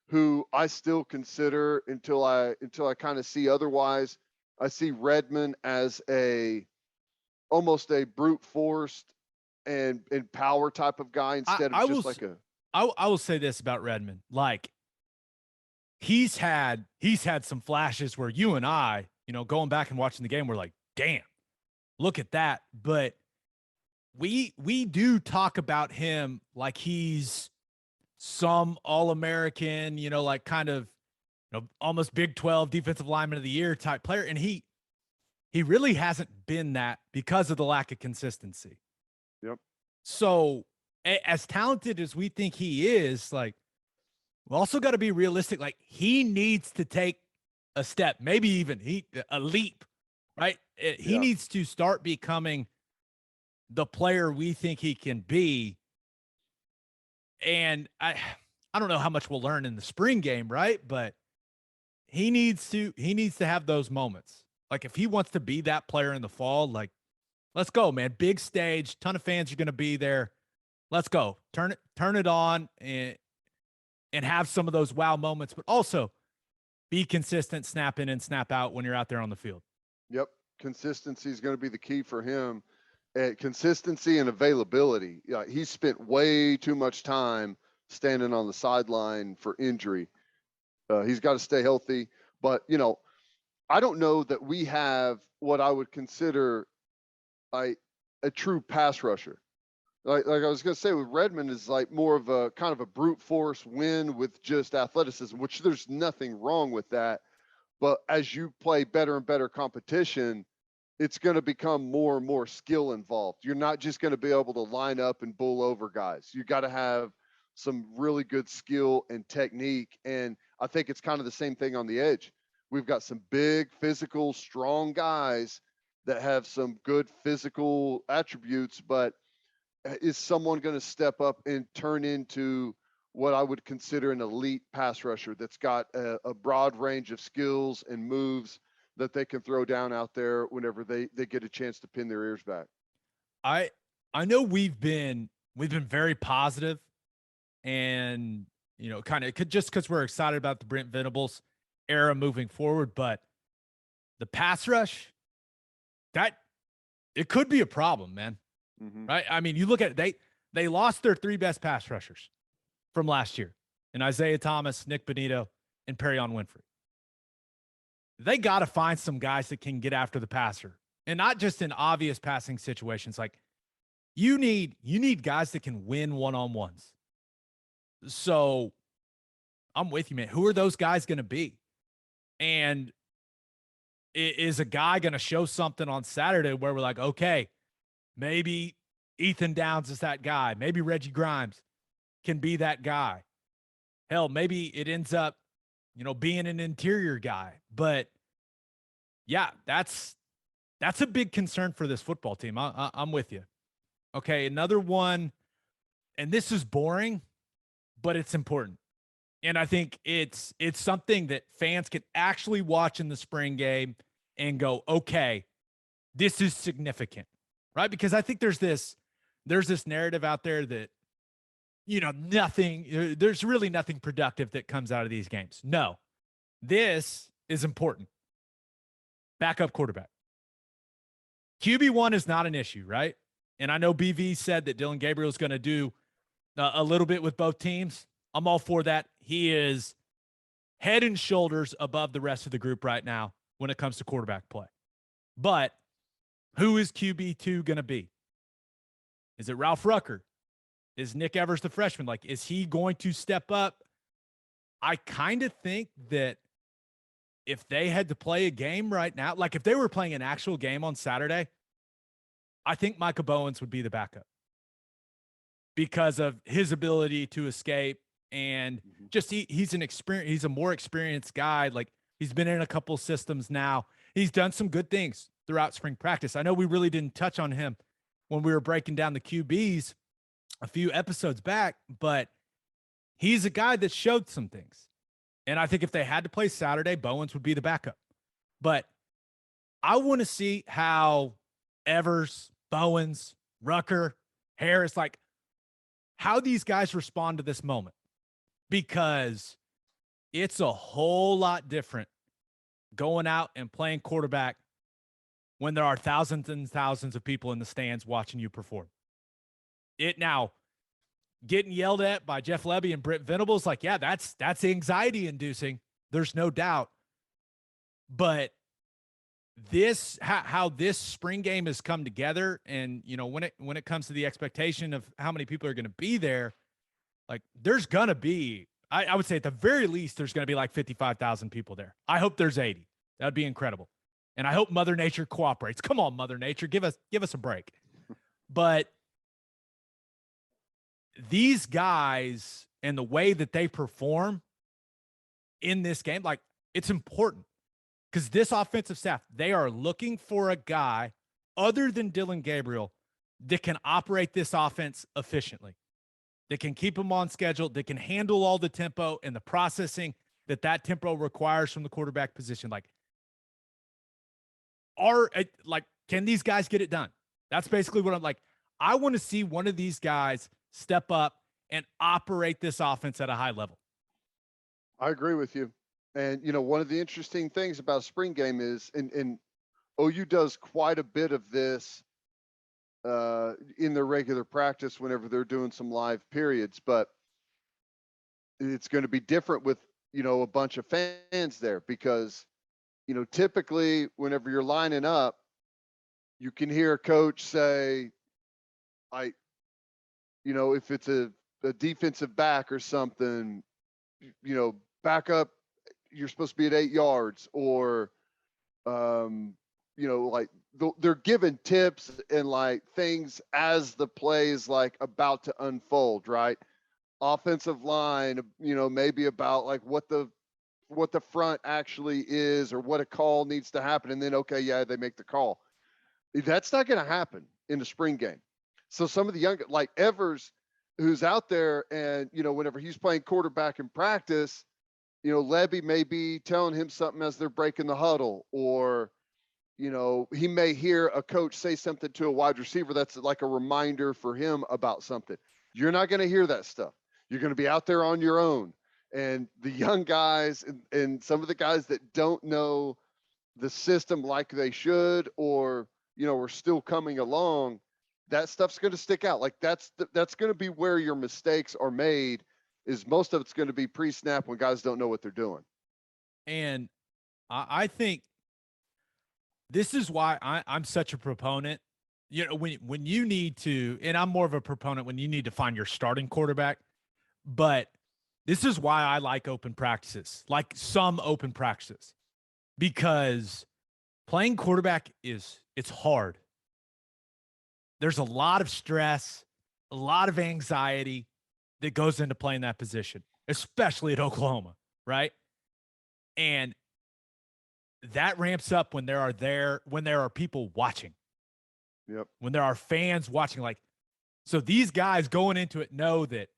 Speaker 2: who I still consider until I kind of see otherwise, I see Redmond as a almost a brute forced and power type of guy instead of just like a.
Speaker 1: I will say this about Redmond. Like, he's had some flashes where you and I, going back and watching the game, we're like, damn, look at that. But we do talk about him like he's some All-American, like kind of, almost Big 12 defensive lineman of the year type player. And he really hasn't been that because of the lack of consistency.
Speaker 2: Yep.
Speaker 1: So as talented as we think he is, like, we also got to be realistic. Like, he needs to take a step, maybe even a leap, right? He needs to start becoming the player we think he can be. And I don't know how much we'll learn in the spring game, right? But he needs to have those moments. Like, if he wants to be that player in the fall, like, let's go, man. Big stage, ton of fans are going to be there. Let's go. Turn it on and have some of those wow moments, but also be consistent, snap in and snap out when you're out there on the field.
Speaker 2: Yep. Consistency is going to be the key for him. Consistency and availability. Yeah, he spent way too much time standing on the sideline for injury. He's got to stay healthy. But, I don't know that we have what I would consider a true pass rusher. Like I was going to say with Redmond is like more of a kind of a brute force win with just athleticism, which there's nothing wrong with that. But as you play better and better competition, it's going to become more and more skill involved. You're not just going to be able to line up and bull over guys. You got to have some really good skill and technique. And I think it's kind of the same thing on the edge. We've got some big, physical, strong guys that have some good physical attributes, but is someone going to step up and turn into what I would consider an elite pass rusher that's got a broad range of skills and moves that they can throw down out there whenever they get a chance to pin their ears back?
Speaker 1: I know we've been very positive and, kind of just because we're excited about the Brent Venables era moving forward, but the pass rush, that it could be a problem, man.
Speaker 2: Mm-hmm.
Speaker 1: Right? I mean, you look at it, they lost their three best pass rushers from last year, and Isaiah Thomas, Nick Bonito, and Perrion Winfrey. They got to find some guys that can get after the passer, and not just in obvious passing situations. Like, you need guys that can win one-on-ones. So I'm with you, man. Who are those guys going to be? And is a guy going to show something on Saturday where we're like, okay, maybe Ethan Downs is that guy. Maybe Reggie Grimes can be that guy. Hell, maybe it ends up, being an interior guy. But yeah, that's a big concern for this football team. I'm with you. Okay, another one, and this is boring, but it's important. And I think it's something that fans can actually watch in the spring game and go, okay, this is significant, right? Because I think there's this narrative out there that, there's really nothing productive that comes out of these games. No, this is important. Backup quarterback. QB1 is not an issue, right? And I know BV said that Dylan Gabriel is going to do a little bit with both teams. I'm all for that. He is head and shoulders above the rest of the group right now when it comes to quarterback play. But who is QB2 going to be? Is it Ralph Rucker? Is Nick Evers the freshman? Like, is he going to step up? I kind of think that if they had to play a game right now, like if they were playing an actual game on Saturday, I think Micah Bowens would be the backup because of his ability to escape. And just he's a more experienced guy. Like, he's been in a couple systems now. He's done some good things throughout spring practice. I know we really didn't touch on him when we were breaking down the QBs a few episodes back, but he's a guy that showed some things. And I think if they had to play Saturday, Bowens would be the backup. But I want to see how Evers, Bowens, Rucker, Harris, like how these guys respond to this moment, because it's a whole lot different going out and playing quarterback when there are thousands and thousands of people in the stands watching you perform. It now getting yelled at by Jeff Lebby and Brent Venables, like, yeah, that's anxiety inducing. There's no doubt. But this, how this spring game has come together, and when it comes to the expectation of how many people are going to be there, like there's going to be, I would say at the very least, there's going to be like 55,000 people there. I hope there's 80. That'd be incredible. And I hope Mother Nature cooperates. Come on, Mother Nature, give us a break. But these guys and the way that they perform in this game, like it's important because this offensive staff, they are looking for a guy other than Dillon Gabriel that can operate this offense efficiently, that can keep them on schedule, that can handle all the tempo and the processing that tempo requires from the quarterback position. Can these guys get it done? That's basically what I'm like. I want to see one of these guys step up and operate this offense at a high level.
Speaker 2: I agree with you. And, one of the interesting things about spring game is, and OU does quite a bit of this in their regular practice whenever they're doing some live periods, but it's going to be different with, a bunch of fans there because, typically whenever you're lining up, you can hear a coach say, if it's a defensive back or something, back up, you're supposed to be at 8 yards, or, they're giving tips and like things as the play is like about to unfold, right? Offensive line, maybe about like what the front actually is or what a call needs to happen. And then, okay, yeah, they make the call. That's not going to happen in the spring game. So some of the young, like Evers, who's out there and, whenever he's playing quarterback in practice, Lebby may be telling him something as they're breaking the huddle, or, he may hear a coach say something to a wide receiver that's like a reminder for him about something. You're not going to hear that stuff. You're going to be out there on your own. And the young guys and some of the guys that don't know the system like they should, or, are still coming along, that stuff's going to stick out. Like that's going to be where your mistakes are made, is most of it's going to be pre-snap when guys don't know what they're doing.
Speaker 1: And I think this is why I'm such a proponent. When you need to, and I'm more of a proponent when you need to find your starting quarterback, but this is why I like open practices, like some open practices, because playing quarterback it's hard. There's a lot of stress, a lot of anxiety that goes into playing that position, especially at Oklahoma, right? And that ramps up when there are people watching.
Speaker 2: Yep.
Speaker 1: When there are fans watching, so these guys going into it know that,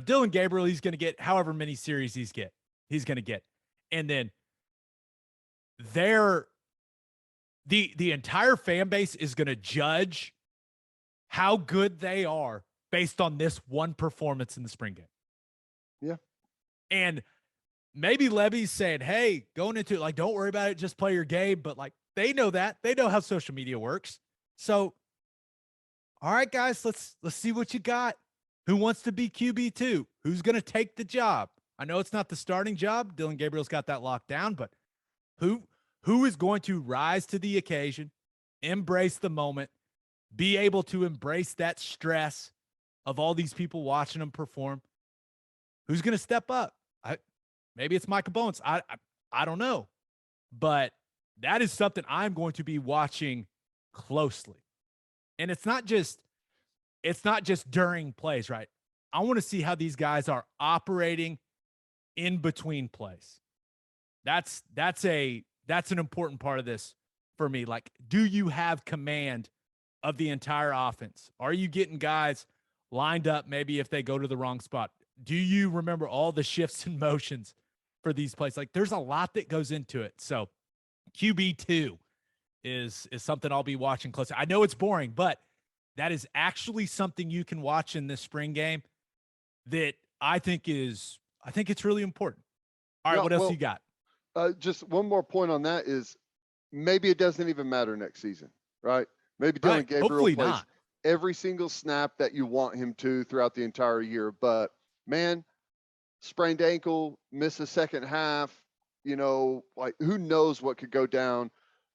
Speaker 1: Dillon Gabriel, he's going to get however many series he's going to get. And then the entire fan base is going to judge how good they are based on this one performance in the spring game.
Speaker 2: Yeah.
Speaker 1: And maybe Lebby's saying, hey, going into it, don't worry about it, just play your game. But they know that. They know how social media works. So, all right, guys, let's see what you got. Who wants to be QB2? Who's going to take the job? I know it's not the starting job. Dillon Gabriel's got that locked down, but who is going to rise to the occasion, embrace the moment, be able to embrace that stress of all these people watching them perform? Who's going to step up? Maybe it's Micah Bones. I don't know. But that is something I'm going to be watching closely. And it's not just during plays, right? I want to see how these guys are operating in between plays. That's an important part of this for me. Do you have command of the entire offense? Are you getting guys lined up maybe if they go to the wrong spot? Do you remember all the shifts and motions for these plays? There's a lot that goes into it. So QB2 is something I'll be watching closely. I know it's boring, but that is actually something you can watch in this spring game that I think it's really important. All right, what else you got?
Speaker 2: Just one more point on that is maybe it doesn't even matter next season, right? Maybe Dylan
Speaker 1: Right.
Speaker 2: Gabriel
Speaker 1: Hopefully
Speaker 2: plays
Speaker 1: not.
Speaker 2: every single snap that you want him to throughout the entire year. But man, sprained ankle, miss a second half, like who knows what could go down.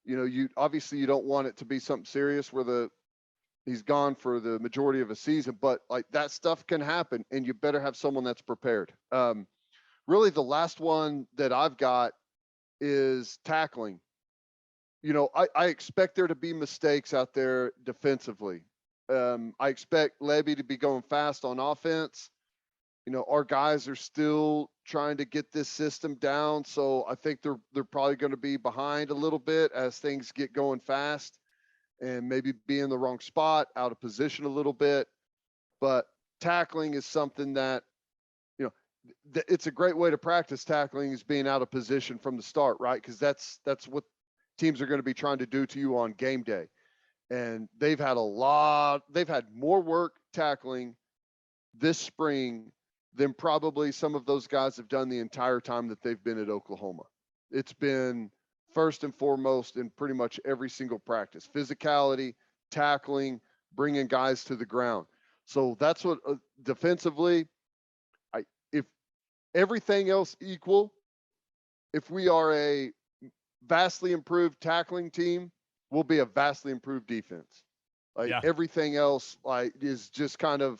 Speaker 2: You obviously you don't want it to be something serious where he's gone for the majority of a season, but like that stuff can happen and you better have someone that's prepared. Really the last one that I've got is tackling. I expect there to be mistakes out there defensively. I expect Levy to be going fast on offense. Our guys are still trying to get this system down, so I think they're probably going to be behind a little bit as things get going fast and maybe be in the wrong spot, out of position a little bit. But tackling is something that, it's a great way to practice tackling is being out of position from the start, right? Because that's what teams are going to be trying to do to you on game day. And they've had more work tackling this spring than probably some of those guys have done the entire time that they've been at Oklahoma. It's been first and foremost in pretty much every single practice: physicality, tackling, bringing guys to the ground. So that's what defensively, if everything else equal, if we are a vastly improved tackling team, we'll be a vastly improved defense. Like everything else, is just kind of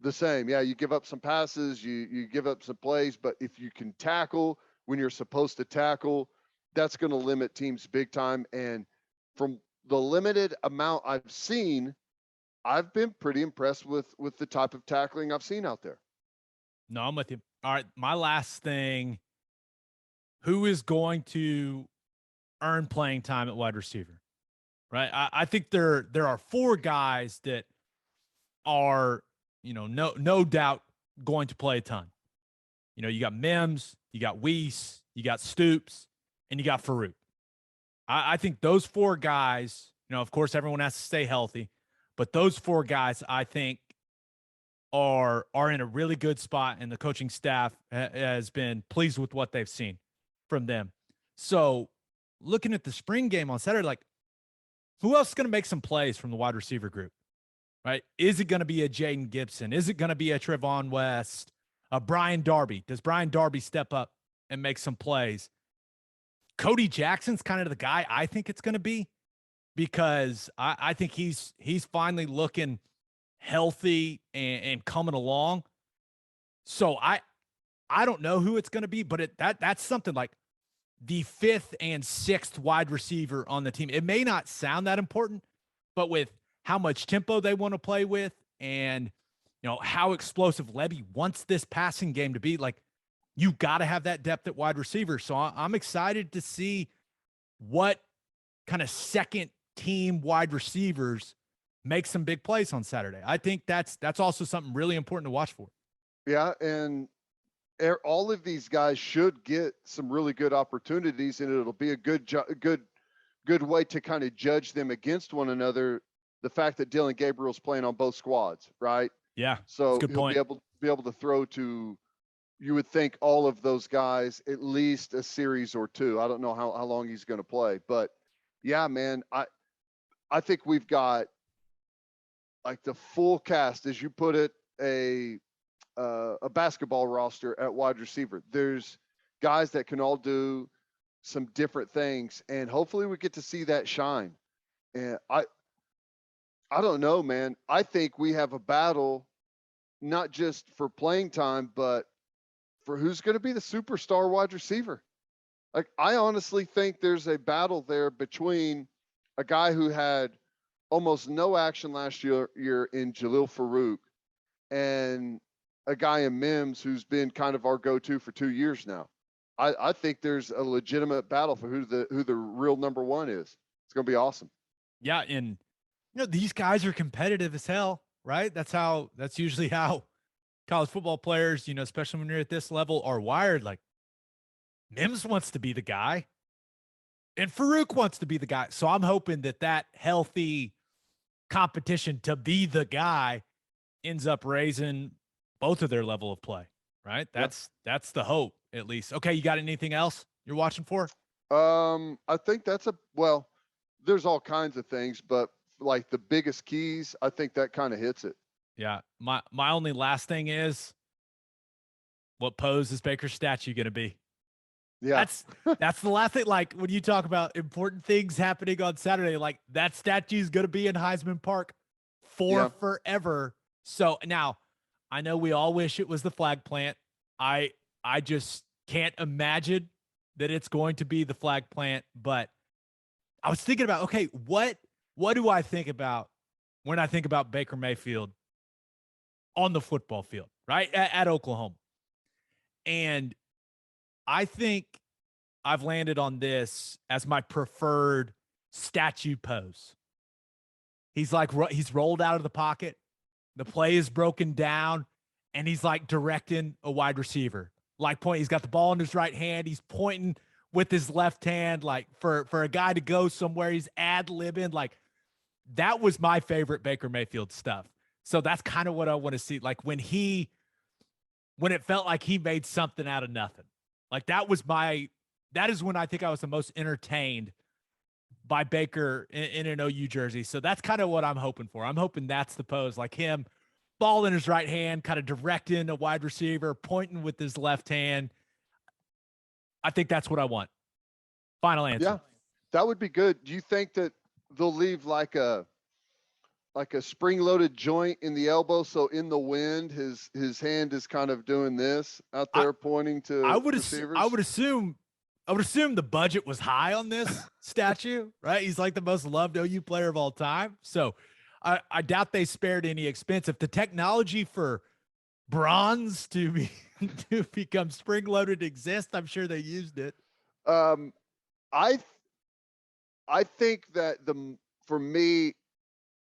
Speaker 2: the same. Yeah, you give up some passes, you give up some plays, but if you can tackle when you're supposed to tackle, that's going to limit teams big time. And from the limited amount I've seen, I've been pretty impressed with the type of tackling I've seen out there.
Speaker 1: No, I'm with you. All right, my last thing, who is going to earn playing time at wide receiver? Right? I think there are 4 guys that are, no doubt going to play a ton. You got Mims, you got Weiss, you got Stoops, and you got Farouk. I think those 4 guys, of course, everyone has to stay healthy, but those 4 guys, I think, are in a really good spot, and the coaching staff has been pleased with what they've seen from them. So, looking at the spring game on Saturday, like, who else is going to make some plays from the wide receiver group? Right? Is it going to be a Jaden Gibson? Is it going to be a Trevon West? A Brian Darby? Does Brian Darby step up and make some plays? Cody Jackson's kind of the guy I think it's going to be, because I think he's finally looking healthy and coming along. So I don't know who it's going to be, but that's something like the 5th and 6th wide receiver on the team. It may not sound that important, but with how much tempo they want to play with and, how explosive Levy wants this passing game to be, like, you got to have that depth at wide receiver. So I'm excited to see what kind of second team wide receivers make some big plays on Saturday. I think that's also something really important to watch for.
Speaker 2: Yeah. And all of these guys should get some really good opportunities, and it'll be a good way to kind of judge them against one another. The fact that Dylan Gabriel's playing on both squads, right?
Speaker 1: Yeah.
Speaker 2: So
Speaker 1: he'll
Speaker 2: be able to throw to, you would think, all of those guys at least a series or 2. I don't know how long he's going to play, but yeah, man, I think we've got like the full cast, as you put it, a basketball roster at wide receiver. There's guys that can all do some different things, and hopefully we get to see that shine. And I don't know, man. I think we have a battle, not just for playing time, but for who's going to be the superstar wide receiver. Like, I honestly think there's a battle there between a guy who had almost no action last year in Jalil Farouk and a guy in Mims who's been kind of our go-to for 2 years now. I think there's a legitimate battle for who the real number 1 is. It's going to be awesome.
Speaker 1: Yeah, and these guys are competitive as hell, right? That's usually how college football players, especially when you're at this level, are wired. Like, Mims wants to be the guy, and Farouk wants to be the guy. So I'm hoping that healthy competition to be the guy ends up raising both of their level of play, right? That's the hope, at least. Okay, you got anything else you're watching for?
Speaker 2: I think there's all kinds of things, but like the biggest keys, I think that kind of hits it.
Speaker 1: Yeah. My only last thing is, what pose is Baker's statue going to be?
Speaker 2: Yeah.
Speaker 1: That's the last thing. Like when you talk about important things happening on Saturday, like that statue is going to be in Heisman Park for forever. So now I know we all wish it was the flag plant. I just can't imagine that it's going to be the flag plant, but I was thinking about, okay, what do I think about when I think about Baker Mayfield on the football field, right? At Oklahoma. And I think I've landed on this as my preferred statue pose. He's rolled out of the pocket. The play is broken down, and he's like directing a wide receiver. He's got the ball in his right hand. He's pointing with his left hand, like for a guy to go somewhere. He's ad-libbing. Like that was my favorite Baker Mayfield stuff. So that's kind of what I want to see. Like when it felt like he made something out of nothing. Like that is when I think I was the most entertained by Baker in an OU jersey. So that's kind of what I'm hoping for. I'm hoping that's the pose, like him, ball in his right hand, kind of directing a wide receiver, pointing with his left hand. I think that's what I want. Final answer.
Speaker 2: Yeah, that would be good. Do you think that they'll leave like a spring-loaded joint in the elbow, so in the wind, his hand is kind of doing this out there, pointing to receivers?
Speaker 1: I would assume the budget was high on this statue, right? He's like the most loved OU player of all time. So I doubt they spared any expense. If the technology for bronze to become spring-loaded exists, I'm sure they used it.
Speaker 2: I think that for me,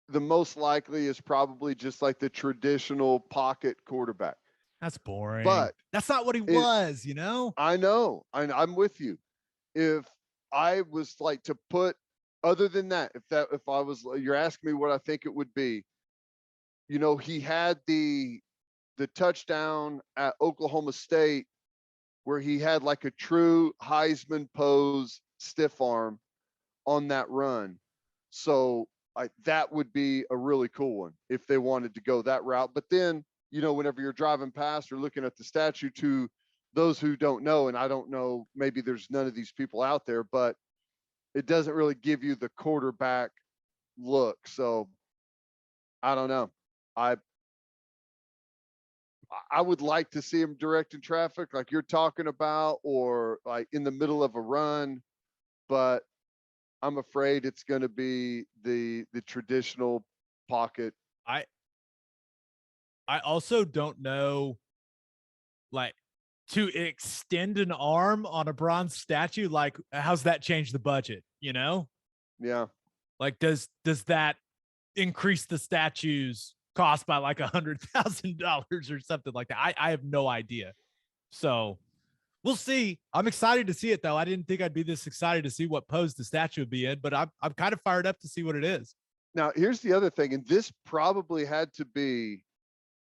Speaker 2: the most likely is probably just like the traditional pocket quarterback.
Speaker 1: That's boring.
Speaker 2: But
Speaker 1: that's not what he was, you know?
Speaker 2: I know. I'm with you. If I was like to put, other than that, you're asking me what I think it would be, he had the touchdown at Oklahoma State where he had like a true Heisman pose stiff arm on that run. So that would be a really cool one if they wanted to go that route. But then, whenever you're driving past or looking at the statue, to those who don't know, and I don't know, maybe there's none of these people out there, but it doesn't really give you the quarterback look. So I don't know. I would like to see him directing traffic like you're talking about, or like in the middle of a run, but I'm afraid it's going to be the traditional pocket.
Speaker 1: I also don't know, like, to extend an arm on a bronze statue, like how's that change the budget,
Speaker 2: Yeah.
Speaker 1: Like does that increase the statue's cost by like $100,000 or something like that? I have no idea. So we'll see. I'm excited to see it, though. I didn't think I'd be this excited to see what pose the statue would be in, but I'm kind of fired up to see what it is.
Speaker 2: Now, here's the other thing, and this probably had to be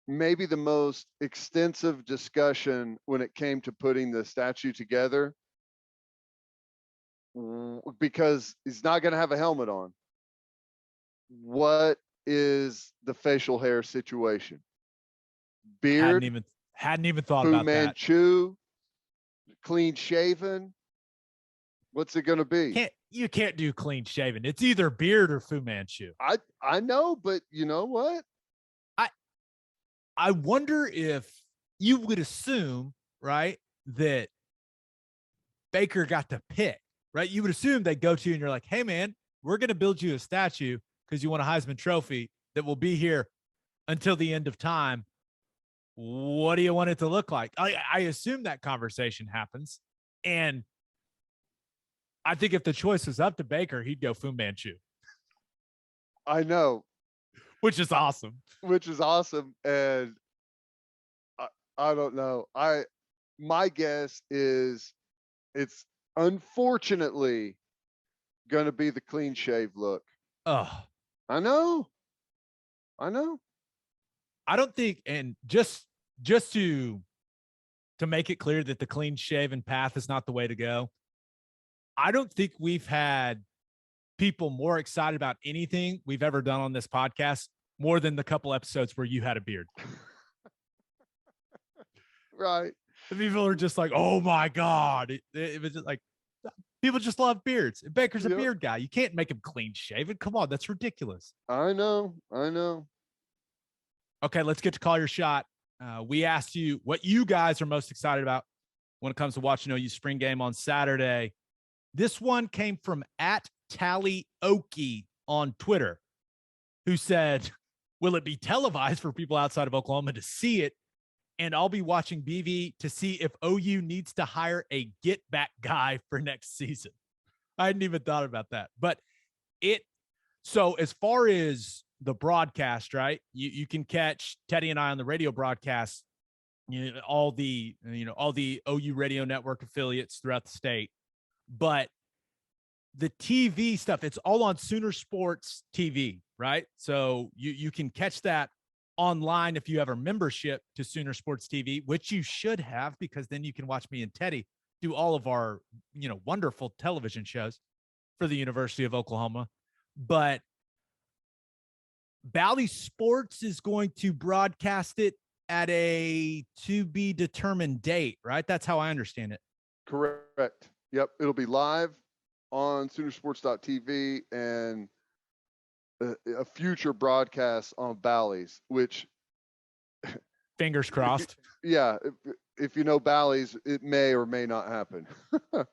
Speaker 2: maybe the most extensive discussion when it came to putting the statue together, because he's not going to have a helmet on. What is the facial hair situation? Beard?
Speaker 1: Hadn't even thought about that.
Speaker 2: Manchu? Clean shaven? What's it going to be?
Speaker 1: You can't do clean shaven. It's either beard or Fu Manchu.
Speaker 2: I know, but you know what?
Speaker 1: I wonder if you would assume, right, that Baker got to pick, right? You would assume they go to you and you're like, hey, man, we're going to build you a statue because you want a Heisman Trophy that will be here until the end of time. What do you want it to look like? I assume that conversation happens. And I think if the choice was up to Baker, he'd go Fu Manchu.
Speaker 2: I know.
Speaker 1: Which is awesome.
Speaker 2: And I don't know. My guess is it's unfortunately going to be the clean shave look.
Speaker 1: Oh,
Speaker 2: I know.
Speaker 1: I don't think, and just to make it clear that the clean shaven path is not the way to go. I don't think we've had people more excited about anything we've ever done on this podcast more than the couple episodes where you had a beard.
Speaker 2: Right.
Speaker 1: The people are just like, oh my God. It was just like, people just love beards. Baker's a beard guy. You can't make him clean shaven. Come on. That's ridiculous.
Speaker 2: I know.
Speaker 1: Okay, let's get to call your shot. We asked you what you guys are most excited about when it comes to watching OU spring game on Saturday. This one came from @TallyOki on Twitter, who said, will it be televised for people outside of Oklahoma to see it? And I'll be watching BV to see if OU needs to hire a get back guy for next season. I hadn't even thought about that. But so as far as the broadcast, right? You can catch Teddy and I on the radio broadcast, all the OU radio network affiliates throughout the state. But the TV stuff, it's all on Sooner Sports TV, right? So you can catch that online if you have a membership to Sooner Sports TV, which you should have, because then you can watch me and Teddy do all of our, wonderful television shows for the University of Oklahoma. But Bally Sports is going to broadcast it at a to be determined date, right? That's how I understand it.
Speaker 2: Correct. Yep. It'll be live on Soonersports.tv and a future broadcast on Bally's, which
Speaker 1: fingers crossed.
Speaker 2: If you know Bally's, it may or may not happen.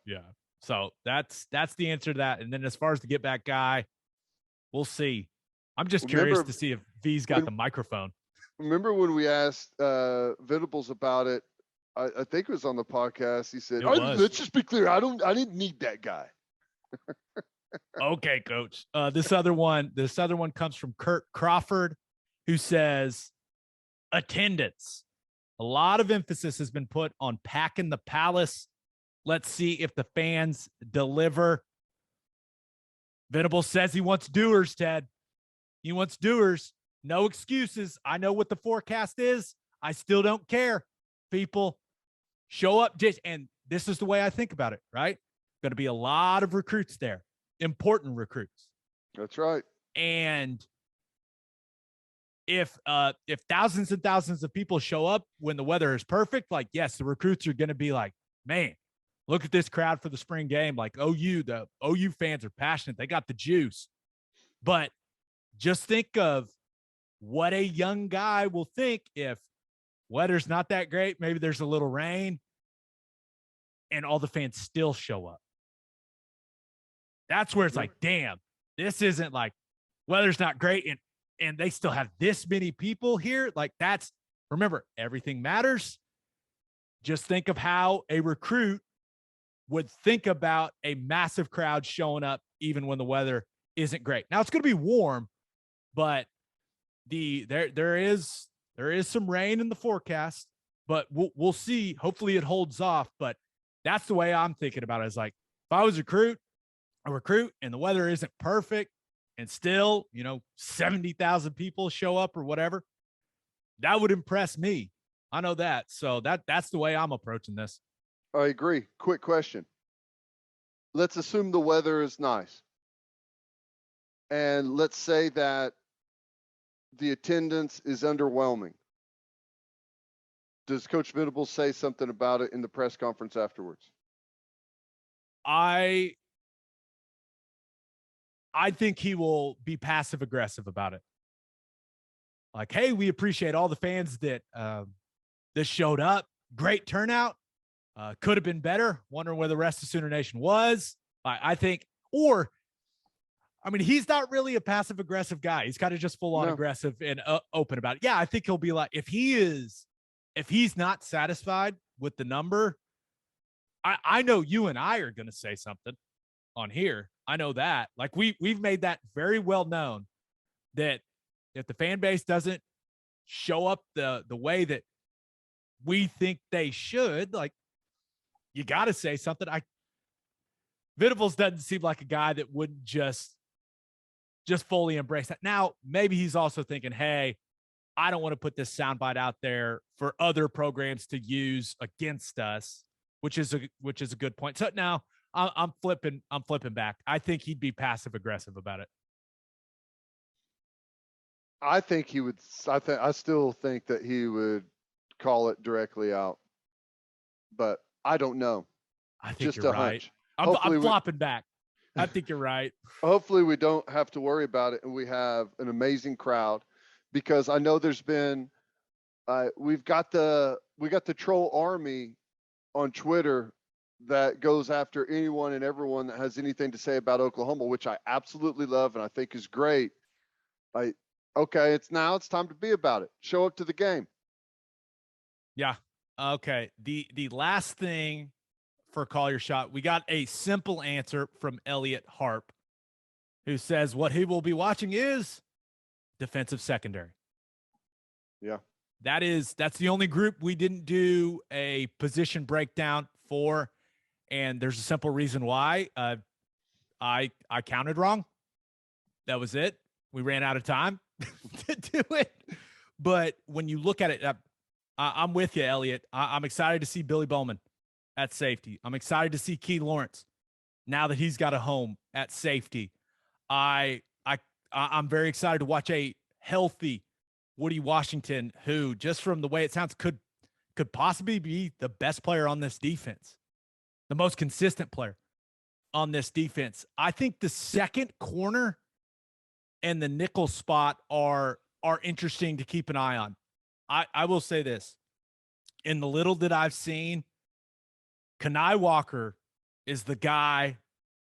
Speaker 1: Yeah. So that's the answer to that. And then as far as the get back guy, we'll see. I'm just curious to see if V's got the microphone.
Speaker 2: Remember when we asked Venables about it? I think it was on the podcast. He said, let's just be clear. I didn't need that guy.
Speaker 1: Okay, coach. This other one comes from Kurt Crawford, who says attendance. A lot of emphasis has been put on packing the Palace. Let's see if the fans deliver. Venables says he wants doers, Ted. He wants doers. No excuses. I know what the forecast is. I still don't care. People, show up. And this is the way I think about it, right? Going to be a lot of recruits there. Important recruits.
Speaker 2: That's right.
Speaker 1: And if thousands and thousands of people show up when the weather is perfect, like, yes, the recruits are going to be like, man, look at this crowd for the spring game. Like the OU fans are passionate. They got the juice. But just think of what a young guy will think if weather's not that great. Maybe there's a little rain and all the fans still show up. That's where it's like, damn, this isn't like weather's not great. And they still have this many people here. Like remember, everything matters. Just think of how a recruit would think about a massive crowd showing up even when the weather isn't great. Now it's going to be warm, but there is some rain in the forecast, but we'll see. Hopefully it holds off. But that's the way I'm thinking about it. Is like, if I was a recruit and the weather isn't perfect and still, 70,000 people show up or whatever, that would impress me. I know that. So that's the way I'm approaching this.
Speaker 2: I agree. Quick question. Let's assume the weather is nice. And let's say that the attendance is underwhelming. Does Coach Venables say something about it in the press conference afterwards?
Speaker 1: I think he will be passive aggressive about it. Like, hey, we appreciate all the fans that showed up. Great turnout. Could have been better. Wondering where the rest of Sooner Nation was. I think, he's not really a passive aggressive guy. He's kind of just full on aggressive and open about it. Yeah, I think he'll be like, if he's not satisfied with the number, I know you and I are going to say something on here. I know that. Like we've made that very well known that if the fan base doesn't show up the way that we think they should, like, you got to say something. Venables doesn't seem like a guy that wouldn't just fully embrace that. Now, maybe he's also thinking, hey, I don't want to put this soundbite out there for other programs to use against us, which is a good point. So now I'm flipping back. I think he'd be passive aggressive about it.
Speaker 2: I think he would. I still think that he would call it directly out, but I don't know.
Speaker 1: I think
Speaker 2: Just
Speaker 1: you're
Speaker 2: a
Speaker 1: right.
Speaker 2: hunch.
Speaker 1: I'm flopping back. I think you're right.
Speaker 2: Hopefully we don't have to worry about it, and we have an amazing crowd, because I know there's been we got the troll army on Twitter that goes after anyone and everyone that has anything to say about Oklahoma, which I absolutely love and I think is great. Okay, it's time to be about it. Show up to the game.
Speaker 1: Yeah. Okay. The last thing for Call Your Shot, we got a simple answer from Elliot Harp, who says what he will be watching is defensive secondary.
Speaker 2: Yeah.
Speaker 1: That's the only group we didn't do a position breakdown for, and there's a simple reason why. I counted wrong. That was it. We ran out of time to do it. But when you look at it, I'm with you, Elliot. I'm excited to see Billy Bowman at safety. I'm excited to see Key Lawrence now that he's got a home at safety. I'm very excited to watch a healthy Woody Washington, who, just from the way it sounds, could possibly be the best player on this defense, the most consistent player on this defense. I think the second corner and the nickel spot are interesting to keep an eye on. I will say this. In the little that I've seen, Kenai Walker is the guy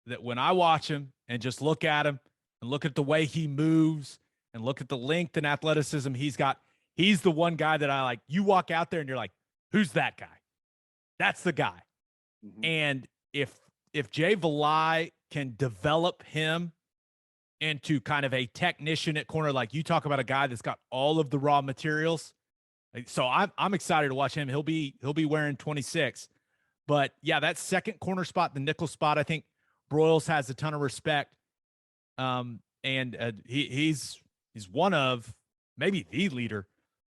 Speaker 1: that when I watch him and just look at him and look at the way he moves and look at the length and athleticism he's got, he's the one guy that I like. You walk out there and you're like, who's that guy? That's the guy. Mm-hmm. And if Jay Valai can develop him into kind of a technician at corner, like you talk about a guy that's got all of the raw materials. So I'm excited to watch him. He'll be wearing 26. But yeah, that second corner spot, the nickel spot, I think Broyles has a ton of respect. He's one of maybe the leader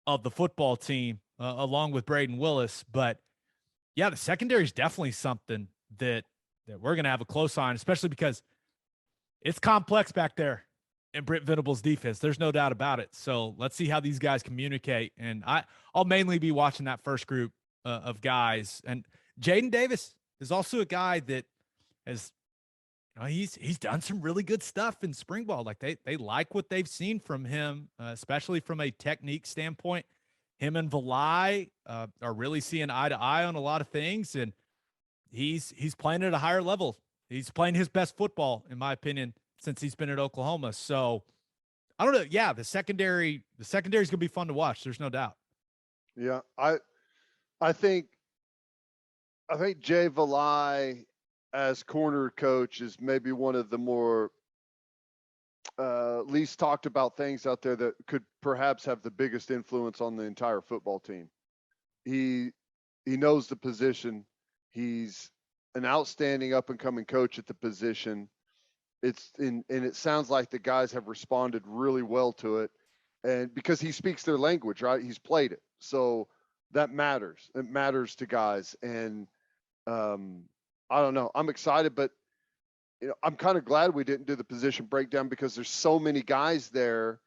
Speaker 1: of the football team, along with Braden Willis. But yeah, the secondary is definitely something that we're going to have a close eye on, especially because it's complex back there in Brent Venable's defense. There's no doubt about it. So let's see how these guys communicate. And I'll mainly be watching that first group of guys. And Jaden Davis is also a guy that has, he's done some really good stuff in spring ball. Like they like what they've seen from him, especially from a technique standpoint. Him and Valai are really seeing eye to eye on a lot of things, and he's playing at a higher level. He's playing his best football, in my opinion, since he's been at Oklahoma. So I don't know. Yeah, the secondary is going to be fun to watch. There's no doubt.
Speaker 2: Yeah, I think Jay Valai as corner coach is maybe one of the more least talked about things out there that could perhaps have the biggest influence on the entire football team. He knows the position. He's an outstanding up and coming coach at the position. And it sounds like the guys have responded really well to it, and because he speaks their language, right? He's played it, so that matters. It matters to guys, and I don't know. I'm excited, but I'm kind of glad we didn't do the position breakdown, because there's so many guys there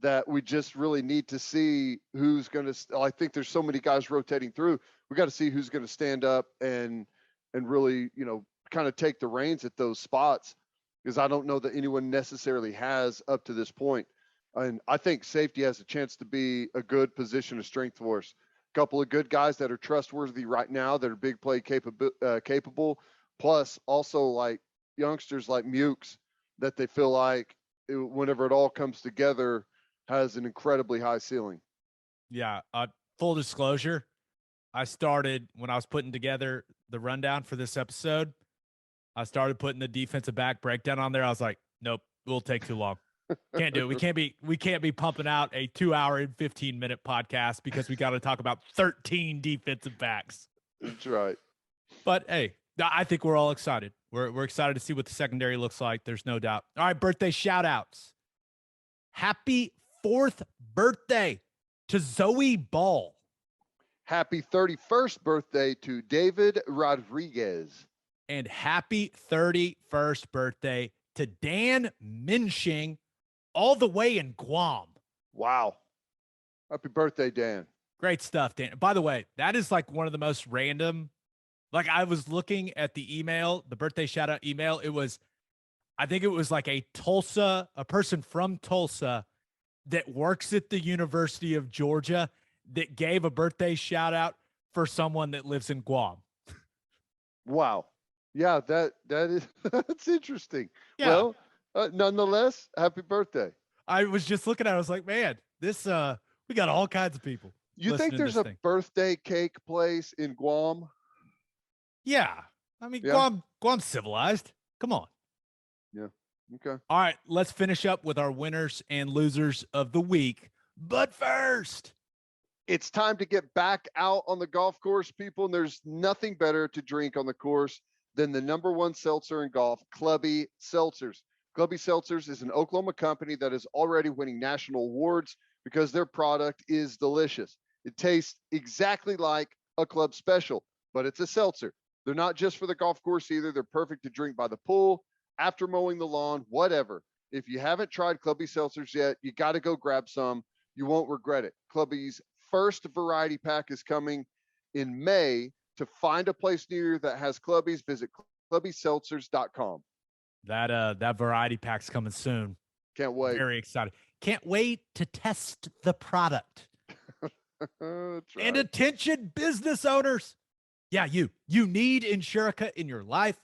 Speaker 2: that we just really need to see who's going to. I think there's so many guys rotating through. We got to see who's going to stand up and really, kind of take the reins at those spots, because I don't know that anyone necessarily has up to this point. And I think safety has a chance to be a good position of strength for us. A couple of good guys that are trustworthy right now, that are big play capable, plus also like youngsters like Mukes that they feel like whenever it all comes together has an incredibly high ceiling.
Speaker 1: Yeah. Full disclosure, I started when I was putting together the rundown for this episode, I started putting the defensive back breakdown on there. I was like, nope, we'll take too long. Can't do it. We can't be pumping out a 2 hour and 15-minute podcast, because we got to talk about 13 defensive backs.
Speaker 2: That's right.
Speaker 1: But hey, I think we're all excited. We're excited to see what the secondary looks like. There's no doubt. All right, birthday shout outs. Happy 4th birthday to Zoe Ball.
Speaker 2: Happy 31st birthday to David Rodriguez.
Speaker 1: And happy 31st birthday to Dan Minshing, all the way in Guam.
Speaker 2: Wow. Happy birthday, Dan.
Speaker 1: Great stuff, Dan. By the way, that is like one of the most random. Like, I was looking at the email, the birthday shout out email. I think it was like a person from Tulsa that works at the University of Georgia that gave a birthday shout out for someone that lives in Guam.
Speaker 2: Wow. Yeah, that is that's interesting.
Speaker 1: Yeah.
Speaker 2: Well, nonetheless, happy birthday.
Speaker 1: I was just looking at it. I was like, man, this we got all kinds of people.
Speaker 2: You think there's a birthday cake place in Guam?
Speaker 1: Yeah. I mean, yeah. Guam's civilized. Come on.
Speaker 2: Yeah. Okay.
Speaker 1: All right, let's finish up with our winners and losers of the week. But first,
Speaker 2: it's time to get back out on the golf course, people. And there's nothing better to drink on the course than the #1 seltzer in golf, Clubby Seltzers. Clubby Seltzers is an Oklahoma company that is already winning national awards because their product is delicious. It tastes exactly like a club special, but it's a seltzer. They're not just for the golf course either. They're perfect to drink by the pool, after mowing the lawn, whatever. If you haven't tried Clubby Seltzers yet, you got to go grab some. You won't regret it. Clubby's first variety pack is coming in May. To find a place near you that has Clubbies, visit clubbyseltzers.com.
Speaker 1: That variety pack's coming soon.
Speaker 2: Can't wait.
Speaker 1: Very excited. Can't wait to test the product.
Speaker 2: That's right.
Speaker 1: And attention, business owners. Yeah, you need Insurica in your life.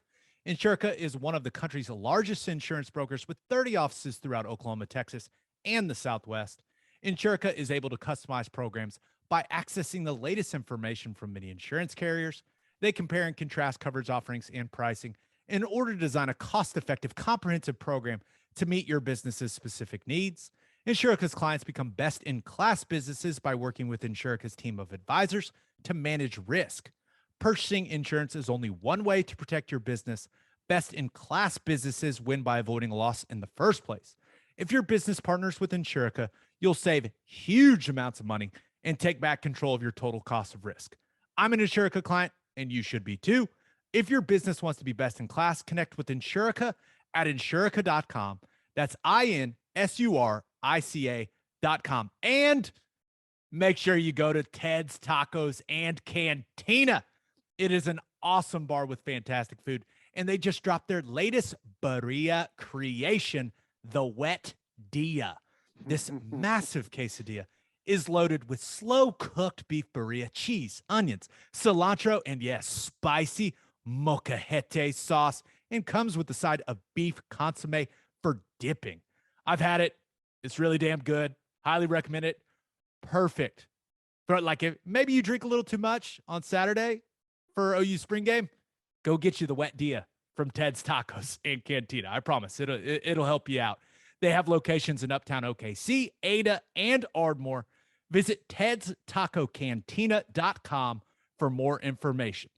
Speaker 1: Insurica is one of the country's largest insurance brokers with 30 offices throughout Oklahoma, Texas, and the Southwest. Insurica is able to customize programs by accessing the latest information from many insurance carriers. They compare and contrast coverage offerings and pricing in order to design a cost-effective, comprehensive program to meet your business's specific needs. Insurica's clients become best-in-class businesses by working with Insurica's team of advisors to manage risk. Purchasing insurance is only one way to protect your business. Best-in-class businesses win by avoiding a loss in the first place. If your business partners with Insurica, you'll save huge amounts of money and take back control of your total cost of risk. I'm an Insurica client, and you should be too. If your business wants to be best in class, connect with Insurica at Insurica.com. That's INSURICA.com. And make sure you go to Ted's Tacos and Cantina. It is an awesome bar with fantastic food, and they just dropped their latest birria creation, the Wet Dia. This massive quesadilla is loaded with slow-cooked beef birria, cheese, onions, cilantro, and yes, spicy molcajete sauce, and comes with the side of beef consomme for dipping. I've had it. It's really damn good. Highly recommend it. Perfect. For like, if maybe you drink a little too much on Saturday for OU spring game, go get you the Wet Dia from Ted's Tacos and Cantina. I promise it'll help you out. They have locations in Uptown OKC, Ada, and Ardmore. Visit Ted'sTacoCantina.com for more information.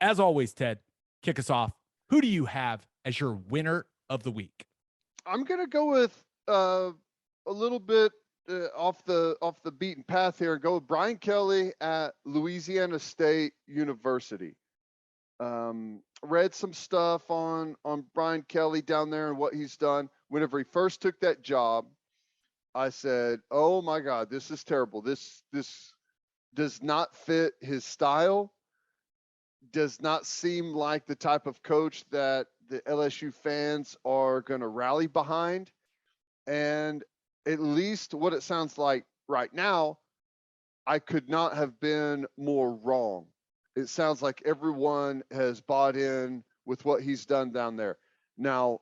Speaker 1: As always, Ted, kick us off. Who do you have as your winner of the week?
Speaker 2: I'm gonna go with a little bit off the beaten path here and go with Brian Kelly at Louisiana State University. Read some stuff on Brian Kelly down there and what he's done. Whenever he first took that job, I said, "Oh my God, this is terrible. This does not fit his style. Does not seem like the type of coach that the LSU fans are going to rally behind." And at least what it sounds like right now, I could not have been more wrong. It sounds like everyone has bought in with what he's done down there. Now,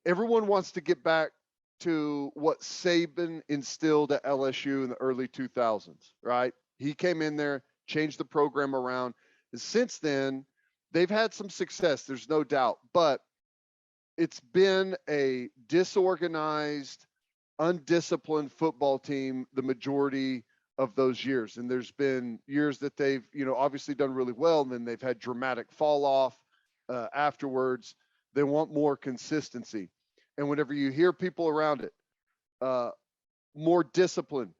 Speaker 2: everyone wants to get back to what Saban instilled at LSU in the early 2000s, right? He came in there, changed the program around. And since then, they've had some success, there's no doubt, but it's been a disorganized, undisciplined football team the majority of those years. And there's been years that they've, obviously done really well, and then they've had dramatic fall off afterwards. They want more consistency. And whenever you hear people around it, more discipline,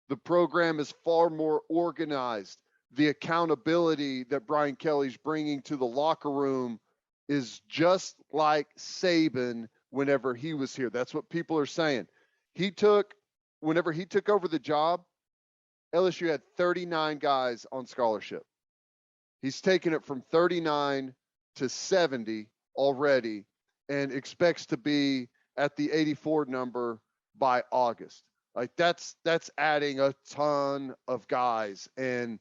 Speaker 2: the program is far more organized. the accountability that Brian Kelly's bringing to the locker room is just like Saban whenever he was here. That's what people are saying. Whenever he took over the job, LSU had 39 guys on scholarship. He's taken it from 39 to 70 already and expects to be at the 84 number by August. Like that's adding a ton of guys. And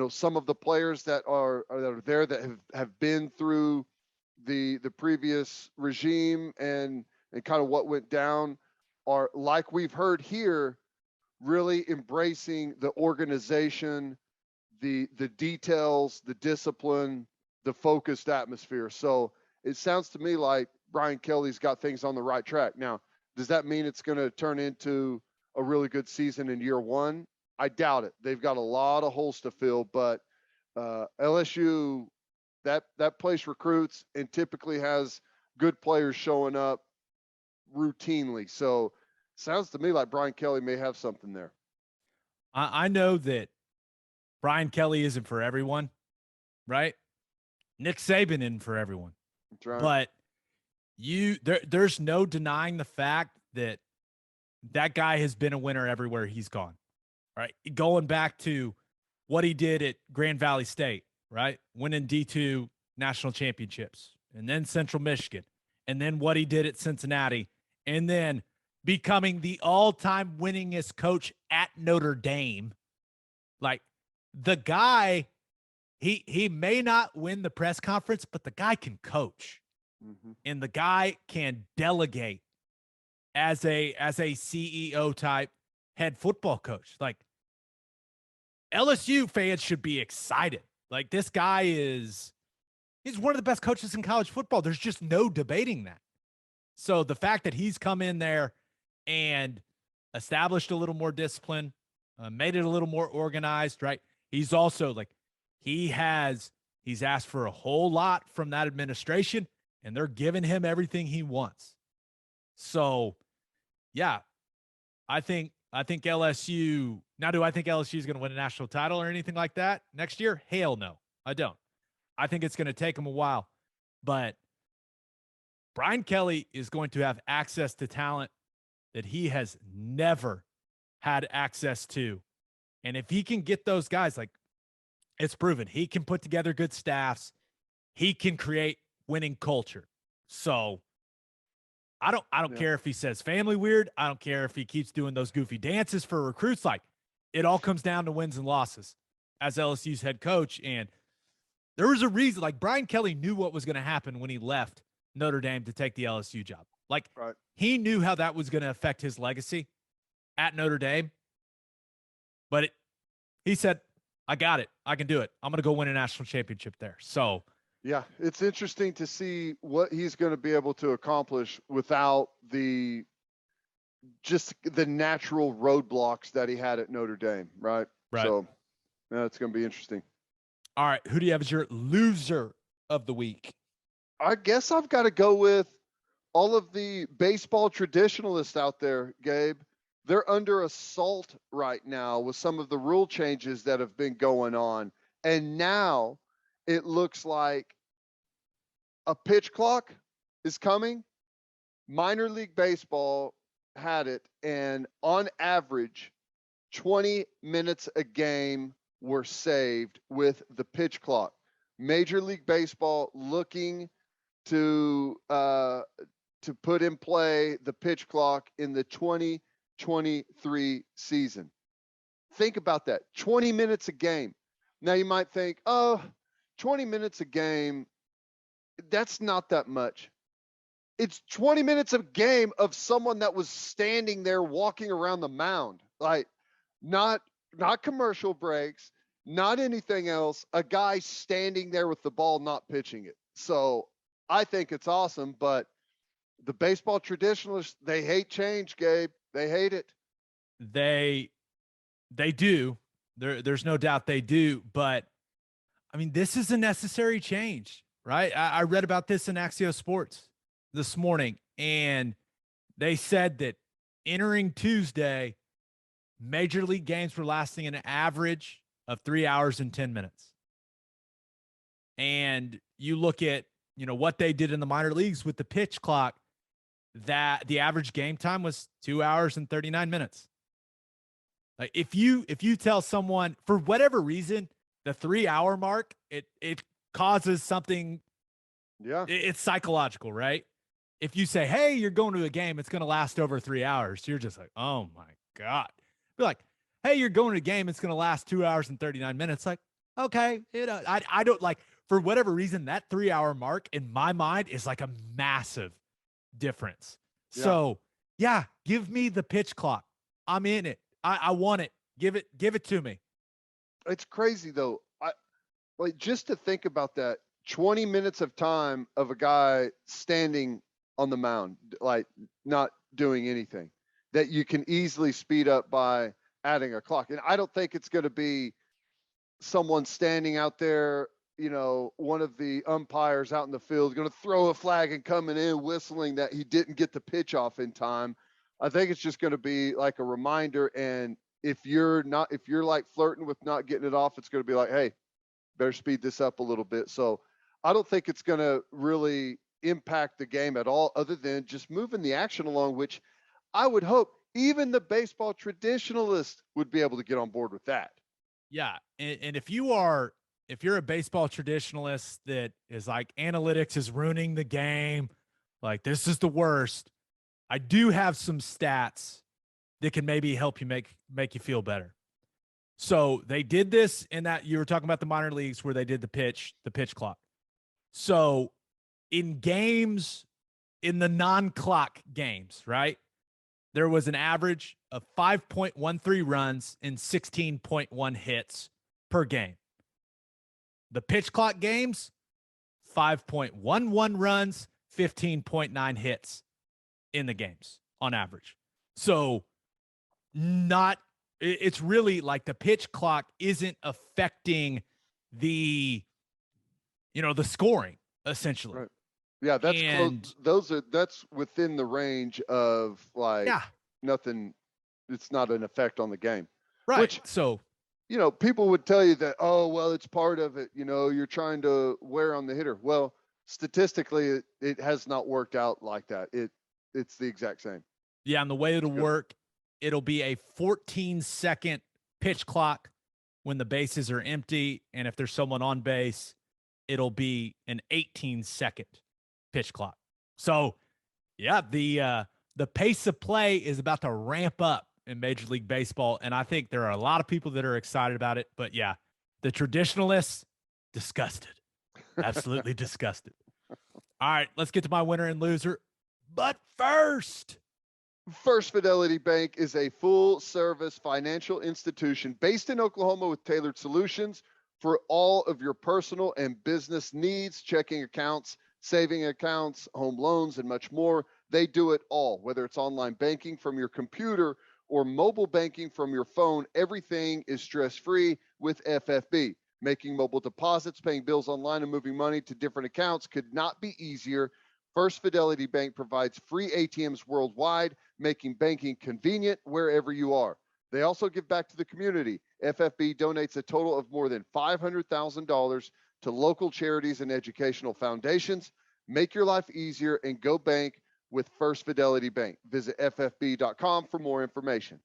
Speaker 2: some of the players that are there that have been through the previous regime and kind of what went down are, like we've heard here, really embracing the organization, the details, the discipline, the focused atmosphere. So it sounds to me like Brian Kelly's got things on the right track. Now, does that mean it's going to turn into a really good season in year one? I doubt it. They've got a lot of holes to fill, but LSU, that place recruits and typically has good players showing up routinely. So sounds to me like Brian Kelly may have something there.
Speaker 1: I know that Brian Kelly isn't for everyone, right? Nick Saban isn't for everyone.
Speaker 2: That's right.
Speaker 1: But there's no denying the fact that guy has been a winner everywhere he's gone, right? Going back to what he did at Grand Valley State, right? Winning D2 national championships, and then Central Michigan, and then what he did at Cincinnati, and then becoming the all-time winningest coach at Notre Dame. Like, the guy, he may not win the press conference, but the guy can coach.
Speaker 2: Mm-hmm.
Speaker 1: And the guy can delegate as a CEO type head football coach. Like, LSU fans should be excited. Like, this guy he's one of the best coaches in college football. There's just no debating that. So the fact that he's come in there and established a little more discipline, made it a little more organized, right? He's also like, he's asked for a whole lot from that administration, and they're giving him everything he wants. So, yeah, I think LSU. Now, do I think LSU is going to win a national title or anything like that next year? Hell no, I don't. I think it's going to take them a while. But Brian Kelly is going to have access to talent that he has never had access to. And if he can get those guys, like, it's proven, he can put together good staffs. He can create winning culture. So I don't care if he says family weird. I don't care if he keeps doing those goofy dances for recruits. Like, it all comes down to wins and losses as LSU's head coach. And there was a reason, like, Brian Kelly knew what was going to happen when he left Notre Dame to take the LSU job. Like,
Speaker 2: right.
Speaker 1: He knew how that was going to affect his legacy at Notre Dame. But he said, I got it. I can do it. I'm going to go win a national championship there. So,
Speaker 2: yeah, it's interesting to see what he's going to be able to accomplish without the natural roadblocks that he had at Notre Dame, right?
Speaker 1: Right.
Speaker 2: So, yeah, it's going to be interesting.
Speaker 1: All right, who do you have as your loser of the week?
Speaker 2: I guess I've got to go with all of the baseball traditionalists out there, Gabe. They're under assault right now with some of the rule changes that have been going on. And now it looks like a pitch clock is coming. Minor League Baseball had it, and on average, 20 minutes a game were saved with the pitch clock. Major League Baseball looking to put in play the pitch clock in the 2023 season. Think about that. 20 minutes a game. Now you might think, 20 minutes a game, that's not that much. It's 20 minutes of game of someone that was standing there walking around the mound. Like, not commercial breaks, not anything else. A guy standing there with the ball, not pitching it. So I think it's awesome, but the baseball traditionalists, they hate change, Gabe. They hate it.
Speaker 1: They do. There's no doubt they do. But, I mean, this is a necessary change, right? I read about this in Axios Sports this morning, and they said that entering Tuesday, Major League games were lasting an average of 3 hours and 10 minutes. And you look at, what they did in the minor leagues with the pitch clock, that the average game time was 2 hours and 39 minutes. Like if you tell someone for whatever reason, the 3 hour mark, it causes something.
Speaker 2: Yeah.
Speaker 1: It's psychological, right? If you say, hey, you're going to a game, it's going to last over 3 hours. You're just like, oh my God. Be like, hey, you're going to a game, it's going to last 2 hours and 39 minutes. Like, okay. I don't like, for whatever reason, that 3 hour mark in my mind is like a massive difference.
Speaker 2: Yeah.
Speaker 1: So yeah, give me the pitch clock. I'm in it. I want it. Give it to me.
Speaker 2: It's crazy though. Just to think about that 20 minutes of time of a guy standing on the mound, like not doing anything, that you can easily speed up by adding a clock. And I don't think it's going to be someone standing out there, one of the umpires out in the field going to throw a flag and coming in whistling that he didn't get the pitch off in time. I think it's just going to be like a reminder. And if you're like flirting with not getting it off, it's going to be like, hey, better speed this up a little bit. So I don't think it's going to really impact the game at all, other than just moving the action along, which I would hope even the baseball traditionalists would be able to get on board with that.
Speaker 1: Yeah. And if you're a baseball traditionalist that is like, analytics is ruining the game, like this is the worst, I do have some stats that can maybe help you make you feel better. So they did this in that you were talking about the minor leagues where they did the pitch clock. So in games, in the non-clock games, right, there was an average of 5.13 runs and 16.1 hits per game. The pitch clock games, 5.11 runs, 15.9 hits in the games on average. So it's really like the pitch clock isn't affecting the scoring essentially.
Speaker 2: Right. Yeah, that's close. That's within the range of like nothing. It's not an effect on the game.
Speaker 1: Right.
Speaker 2: Which,
Speaker 1: so,
Speaker 2: people would tell you that, oh, well, it's part of it. You're trying to wear on the hitter. Well, statistically, it has not worked out like that. It's the exact same.
Speaker 1: Yeah. And the way it'll work, it'll be a 14-second pitch clock when the bases are empty. And if there's someone on base, it'll be an 18-second pitch clock. So yeah, the pace of play is about to ramp up in Major League Baseball. And I think there are a lot of people that are excited about it, but yeah, the traditionalists, disgusted, absolutely disgusted. All right, let's get to my winner and loser. But first,
Speaker 2: First Fidelity Bank is a full-service financial institution based in Oklahoma with tailored solutions for all of your personal and business needs, checking accounts, saving accounts, home loans, and much more. They do it all, whether it's online banking from your computer or mobile banking from your phone. Everything is stress-free with FFB. Making mobile deposits, paying bills online, and moving money to different accounts could not be easier. First Fidelity Bank provides free ATMs worldwide, making banking convenient wherever you are. They also give back to the community. FFB donates a total of more than $500,000 to local charities and educational foundations. Make your life easier and go bank with First Fidelity Bank. Visit ffb.com for more information.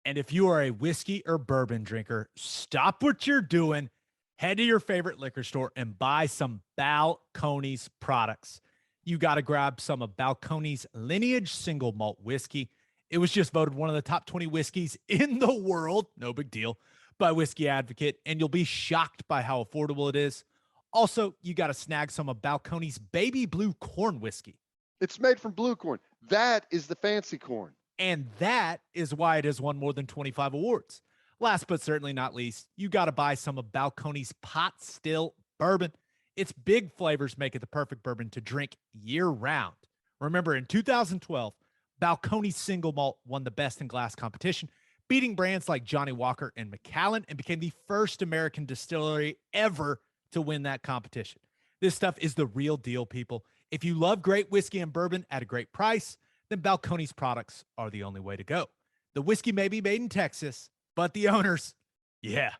Speaker 1: And if you are a whiskey or bourbon drinker, stop what you're doing, head to your favorite liquor store and buy some Balcones products. You got to grab some of Balcones Lineage Single Malt Whiskey. It was just voted one of the top 20 whiskeys in the world, no big deal, by Whiskey Advocate, and you'll be shocked by how affordable it is. Also, you got to snag some of Balcones Baby Blue Corn Whiskey.
Speaker 2: It's made from blue corn. That is the fancy corn.
Speaker 1: And that is why it has won more than 25 awards. Last but certainly not least, you got to buy some of Balcones Pot Still Bourbon. Its big flavors make it the perfect bourbon to drink year-round. Remember, in 2012, Balcones Single Malt won the Best in Glass competition, beating brands like Johnnie Walker and Macallan, and became the first American distillery ever to win that competition. This stuff is the real deal, people. If you love great whiskey and bourbon at a great price, then Balcones products are the only way to go. The whiskey may be made in Texas, but the owners, yeah,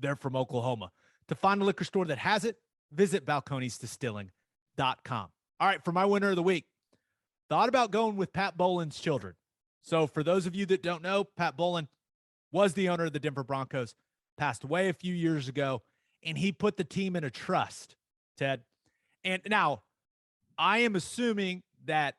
Speaker 1: they're from Oklahoma. To find a liquor store that has it, visit balconesdistilling.com. All right, for my winner of the week, thought about going with Pat Bowlen's children. So for those of you that don't know, Pat Bowlen was the owner of the Denver Broncos, passed away a few years ago, and he put the team in a trust, Ted. And now I am assuming that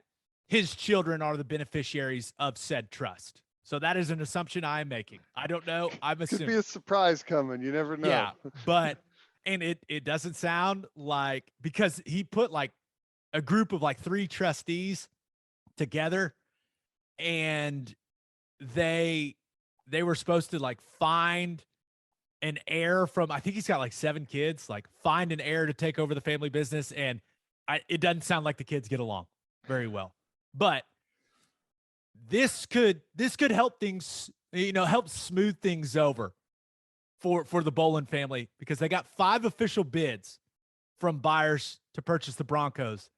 Speaker 1: his children are the beneficiaries of said trust. So that is an assumption I am making. I don't know. I'm assuming.
Speaker 2: Could be a surprise coming. You never know.
Speaker 1: Yeah, but and it doesn't sound like, because he put like a group of like 3 trustees together, and they were supposed to like find an heir from, I think he's got like 7 kids, like find an heir to take over the family business. And it doesn't sound like the kids get along very well, but this could help things, help smooth things over for the Bowlen family, because they got 5 official bids from buyers to purchase the Broncos.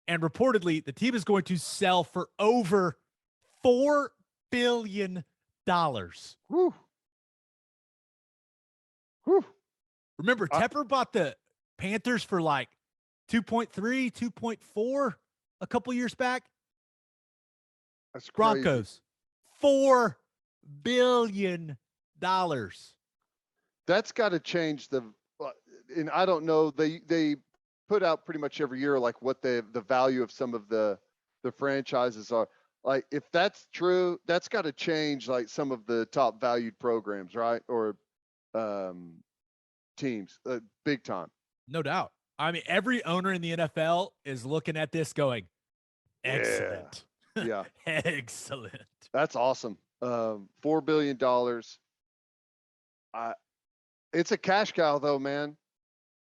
Speaker 1: And reportedly, the team is going to sell for over $4 billion.
Speaker 2: Whew. Whew.
Speaker 1: Remember, Tepper bought the Panthers for like 2.3, 2.4 a couple years back.
Speaker 2: That's crazy.
Speaker 1: Broncos, $4 billion.
Speaker 2: That's got to change and I don't know, they put out pretty much every year like what the value of some of the franchises are. Like, if that's true, that's got to change like some of the top valued programs, right? Or teams, big time.
Speaker 1: No doubt. I mean, every owner in the NFL is looking at this going, excellent.
Speaker 2: Yeah.
Speaker 1: Excellent.
Speaker 2: That's awesome. $4 billion. It's a cash cow though, man.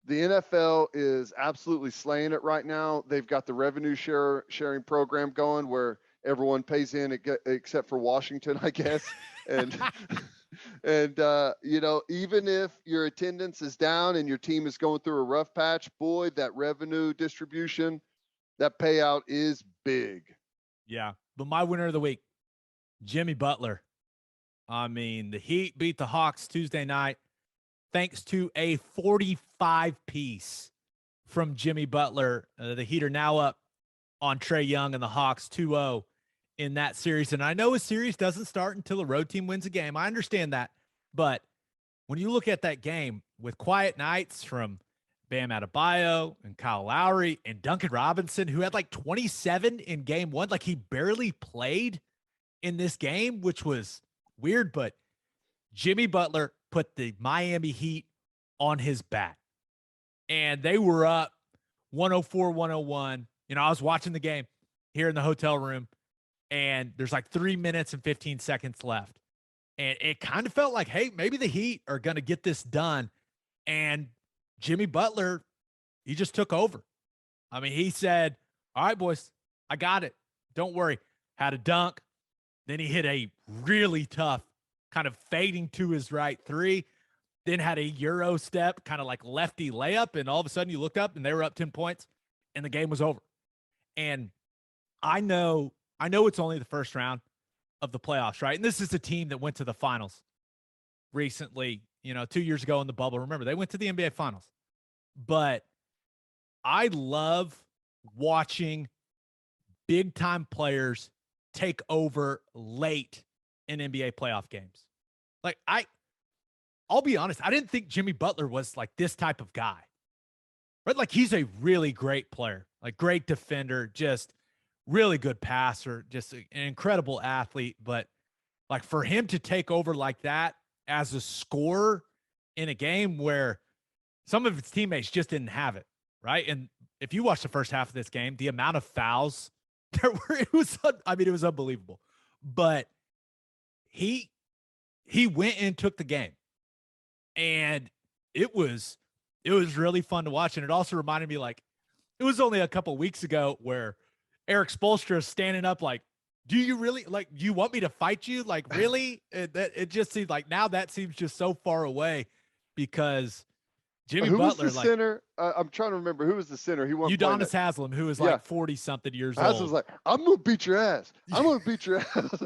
Speaker 2: The NFL is absolutely slaying it right now. They've got the revenue sharing program going where everyone pays in except for Washington, I guess. And even if your attendance is down and your team is going through a rough patch, boy, that revenue distribution, that payout is big.
Speaker 1: Yeah. But my winner of the week, Jimmy Butler. I mean, the Heat beat the Hawks Tuesday night thanks to a 45-piece from Jimmy Butler. The Heat are now up on Trae Young and the Hawks 2-0 in that series. And I know a series doesn't start until a road team wins a game. I understand that. But when you look at that game with quiet nights from Bam Adebayo and Kyle Lowry and Duncan Robinson, who had like 27 in game 1, like he barely played in this game, which was weird, but Jimmy Butler put the Miami Heat on his back. And they were up 104-101. I was watching the game here in the hotel room, and there's like 3 minutes and 15 seconds left. And it kind of felt like, hey, maybe the Heat are going to get this done. And Jimmy Butler, he just took over. I mean, he said, all right, boys, I got it. Don't worry. Had a dunk. Then he hit a really tough kind of fading to his right 3. Then had a Euro step, kind of like lefty layup. And all of a sudden you looked up and they were up 10 points and the game was over. And I know it's only the first round of the playoffs, right? And this is a team that went to the finals recently, 2 years ago in the bubble. Remember, they went to the NBA finals. But I love watching big time players take over late in NBA playoff games. Like, I'll be honest, I didn't think Jimmy Butler was like this type of guy, right? Like, he's a really great player, like great defender, just really good passer, just an incredible athlete. But like, for him to take over like that as a scorer in a game where some of his teammates just didn't have it, right? And if you watch the first half of this game, the amount of fouls there were, it was unbelievable. But he went and took the game, and it was really fun to watch. And it also reminded me, like, it was only a couple weeks ago where Eric Spoelstra is standing up like, do you really, like, do you want me to fight you? Like, really? It just seems like now that seems just so far away, because Jimmy
Speaker 2: Who
Speaker 1: Butler,
Speaker 2: was the center? I'm trying to remember who was the center. He won.
Speaker 1: Udonis Haslem, who was like 40-something years old.
Speaker 2: Haslem's like, I'm gonna beat your ass. I'm gonna beat your ass.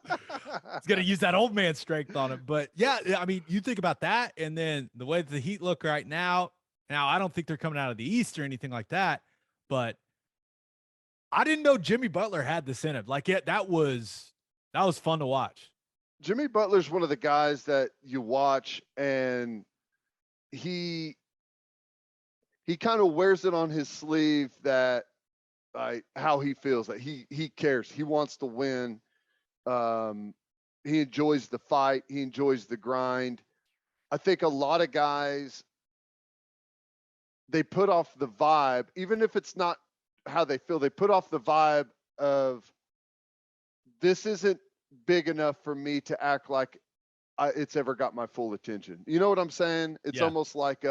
Speaker 1: He's going to use that old man strength on him. But yeah, I mean, you think about that. And then the way the Heat look right now, I don't think they're coming out of the East or anything like that, but I didn't know Jimmy Butler had this in him. Like, yeah, that was fun to watch.
Speaker 2: Jimmy Butler's one of the guys that you watch, and he kind of wears it on his sleeve that how he feels, that he cares. He wants to win. He enjoys the fight. He enjoys the grind. I think a lot of guys, they put off the vibe, even if it's not how they feel. They put off the vibe of, this isn't big enough for me to act like it's ever got my full attention. You know what I'm saying? It's almost like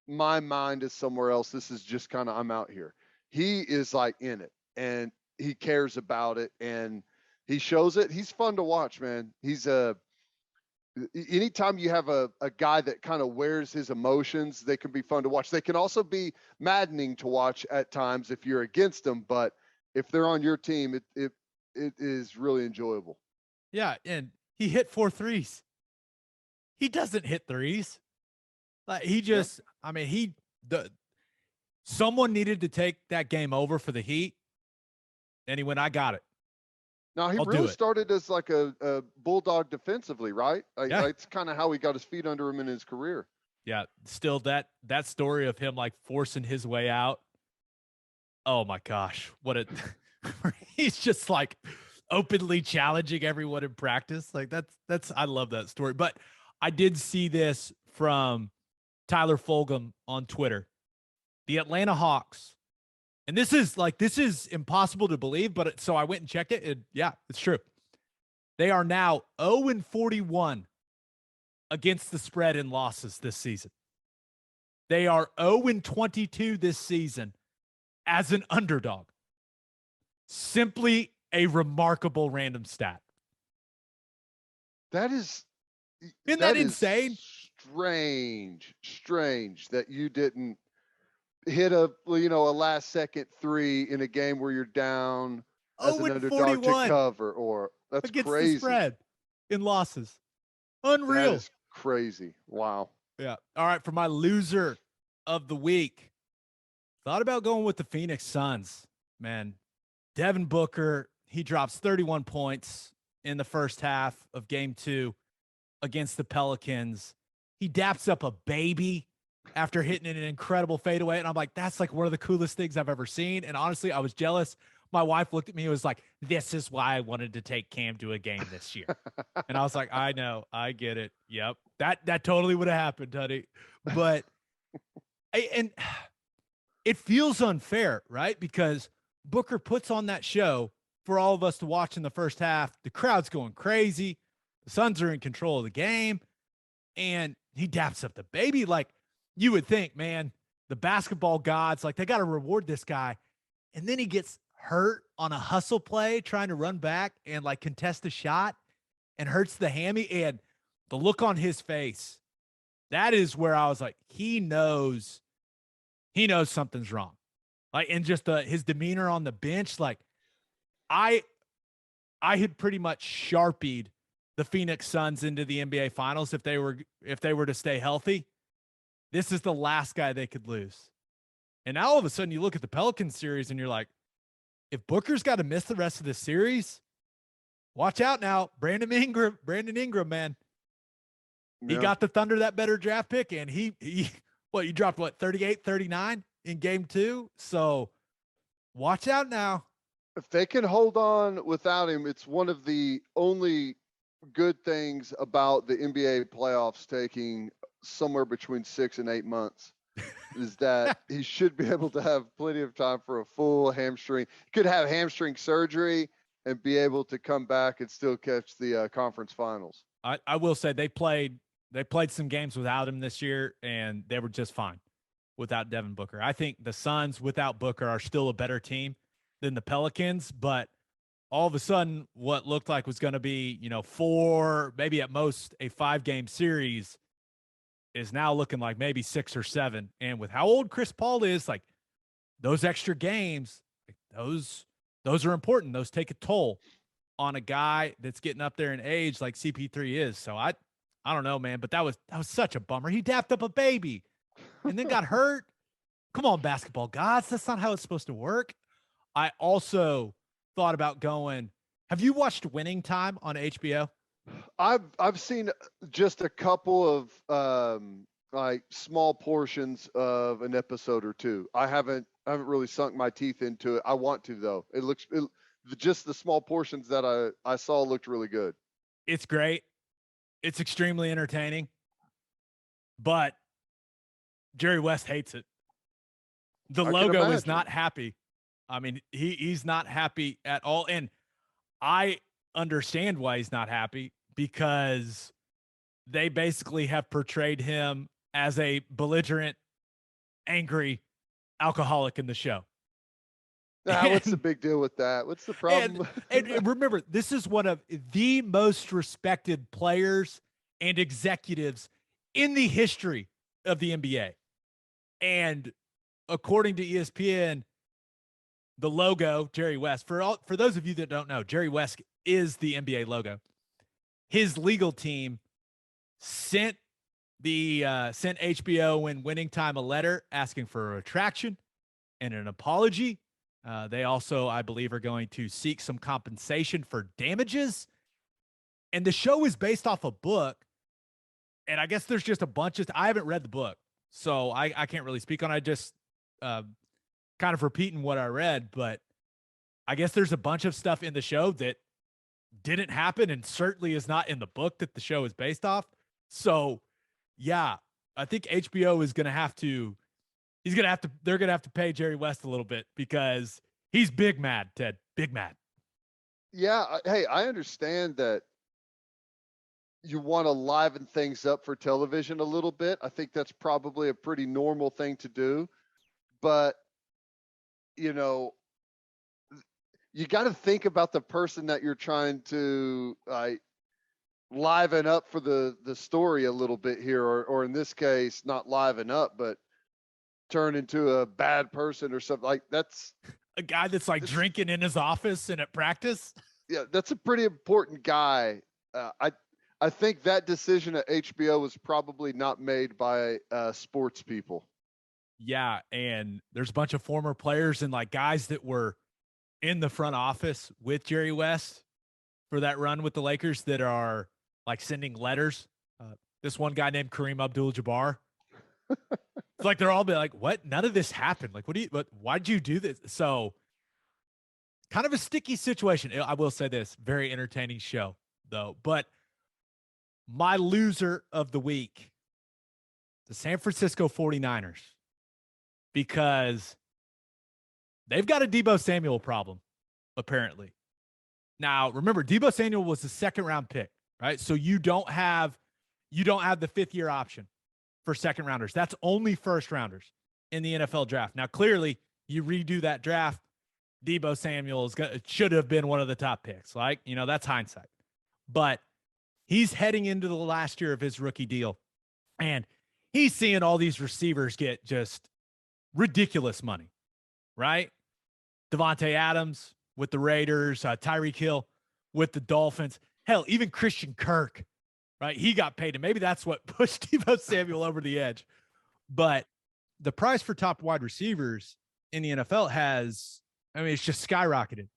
Speaker 2: my mind is somewhere else. This is just kind of, I'm out here. He is like in it, and he cares about it, and he shows it. He's fun to watch, man. He's anytime you have a guy that kind of wears his emotions, they can be fun to watch. They can also be maddening to watch at times if you're against them, but if they're on your team, it is really enjoyable.
Speaker 1: Yeah, and he hit 4 threes. He doesn't hit threes. Like, he just, I mean, someone needed to take that game over for the Heat, and he went, I got it.
Speaker 2: Now, he really started as like a bulldog defensively, right? It's kind of how he got his feet under him in his career.
Speaker 1: Yeah, still that story of him like forcing his way out. Oh my gosh, he's just like openly challenging everyone in practice. Like that's I love that story. But I did see this from Tyler Fulgham on Twitter. The Atlanta Hawks, and this is impossible to believe, but so I went and checked it, and yeah, it's true. They are now 0-41 against the spread in losses this season. They are 0-22 this season as an underdog. Simply a remarkable random stat.
Speaker 2: Isn't
Speaker 1: that insane?
Speaker 2: Strange that you didn't hit a last second three in a game where you're down as an underdog to cover, or that's
Speaker 1: against
Speaker 2: crazy.
Speaker 1: The spread in losses. Unreal.
Speaker 2: That is crazy. Wow.
Speaker 1: Yeah. All right. For my loser of the week, thought about going with the Phoenix Suns, man. Devin Booker, he drops 31 points in the first half of game 2 against the Pelicans. He daps up a baby after hitting an incredible fadeaway. And I'm like, that's like one of the coolest things I've ever seen. And honestly, I was jealous. My wife looked at me and was like, this is why I wanted to take Cam to a game this year. And I was like, I know, I get it. Yep. That totally would have happened, honey. But, and it feels unfair, right? Because Booker puts on that show for all of us to watch in the first half. The crowd's going crazy. The Suns are in control of the game. And he daps up the baby. Like, you would think, man, the basketball gods, like, they got to reward this guy. And then he gets hurt on a hustle play trying to run back and like contest a shot and hurts the hammy. And the look on his face, that is where I was like, he knows something's wrong. Like, and just his demeanor on the bench, like, I had pretty much sharpied the Phoenix Suns into the NBA Finals if they were to stay healthy. This is the last guy they could lose. And now all of a sudden you look at the Pelicans series and you're like, if Booker's got to miss the rest of the series, watch out now. Brandon Ingram, man. Yeah. He got the Thunder that better draft pick, and he dropped 38, 39 in game 2. So watch out now.
Speaker 2: If they can hold on without him, it's one of the only good things about the NBA playoffs taking somewhere between 6 and 8 months. Is that he should be able to have plenty of time for a full hamstring. He could have hamstring surgery and be able to come back and still catch the conference finals.
Speaker 1: I will say they played some games without him this year, and they were just fine without Devin Booker. I think the Suns without Booker are still a better team than the Pelicans, but all of a sudden what looked like was going to be, 4, maybe at most a 5-game series is now looking like maybe 6 or 7. And with how old Chris Paul is, like, those extra games, like, those are important. Those take a toll on a guy that's getting up there in age like CP3 is. So I don't know, man, but that was such a bummer. He dapped up a baby and then got hurt. Come on, basketball gods. That's not how it's supposed to work. I also thought about going. Have you watched Winning Time on HBO?
Speaker 2: I've seen just a couple of like small portions of an episode or two. I haven't really sunk my teeth into it. I want to though. Just the small portions that I saw looked really good.
Speaker 1: It's great. It's extremely entertaining. But Jerry West hates it. The logo is not happy. I mean, he's not happy at all. And I understand why he's not happy, because they basically have portrayed him as a belligerent, angry alcoholic in the show.
Speaker 2: What's the big deal with that? What's the problem?
Speaker 1: And remember, this is one of the most respected players and executives in the history of the NBA. And according to ESPN, the logo, Jerry West, for those of you that don't know, Jerry West is the NBA logo. His legal team sent HBO and Winning Time a letter asking for a retraction and an apology. They also, I believe, are going to seek some compensation for damages. And the show is based off a book. And I guess there's just a bunch of, I haven't read the book, so I can't really speak on it. I just kind of repeating what I read, but I guess there's a bunch of stuff in the show that didn't happen and certainly is not in the book that the show is based off. So yeah, I think HBO is going to have to, they're going to have to pay Jerry West a little bit, because he's big mad, Ted, big mad.
Speaker 2: Yeah. Hey, I understand that you want to liven things up for television a little bit. I think that's probably a pretty normal thing to do, but you know, you got to think about the person that you're trying to liven up for the story a little bit here, or in this case, not liven up, but turn into a bad person or something. Like, that's
Speaker 1: a guy that's like drinking in his office and at practice.
Speaker 2: Yeah, that's a pretty important guy. I think that decision at HBO was probably not made by sports people.
Speaker 1: Yeah, and there's a bunch of former players and like guys that were in the front office with Jerry West for that run with the Lakers that are like sending letters. This one guy named Kareem Abdul-Jabbar. It's like they're all be like, "What? None of this happened. Like, why'd you do this?" So, kind of a sticky situation. I will say this: very entertaining show, though. But my loser of the week, the San Francisco 49ers. Because they've got a Deebo Samuel problem, apparently. Now, remember, Deebo Samuel was the second-round pick, right? So you don't have the fifth-year option for second-rounders. That's only first-rounders in the NFL draft. Now, clearly, you redo that draft, Deebo Samuel should have been one of the top picks. Like, that's hindsight. But he's heading into the last year of his rookie deal, and he's seeing all these receivers get just ridiculous money, right? Devontae Adams with the Raiders, Tyreek Hill with the Dolphins. Hell, even Christian Kirk, right? He got paid, and maybe that's what pushed Deebo Samuel over the edge. But the price for top wide receivers in the NFL it's just skyrocketed.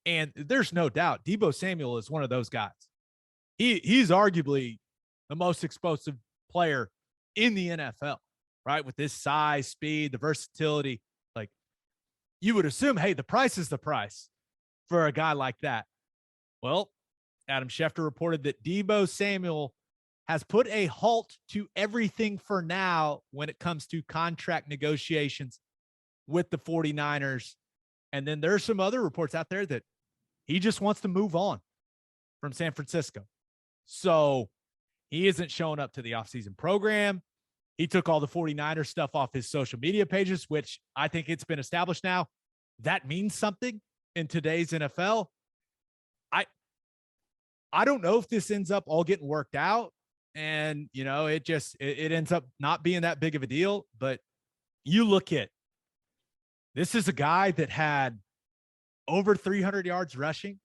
Speaker 1: And there's no doubt Deebo Samuel is one of those guys. He's arguably the most explosive player in the NFL. Right? With this size, speed, the versatility, like you would assume, hey, the price is the price for a guy like that. Well, Adam Schefter reported that Deebo Samuel has put a halt to everything for now when it comes to contract negotiations with the 49ers. And then there's some other reports out there that he just wants to move on from San Francisco. So he isn't showing up to the offseason program. He took all the 49ers stuff off his social media pages, which I think it's been established now. That means something in today's NFL. I don't know if this ends up all getting worked out, and it ends up not being that big of a deal. But you look at this is a guy that had over 300 yards rushing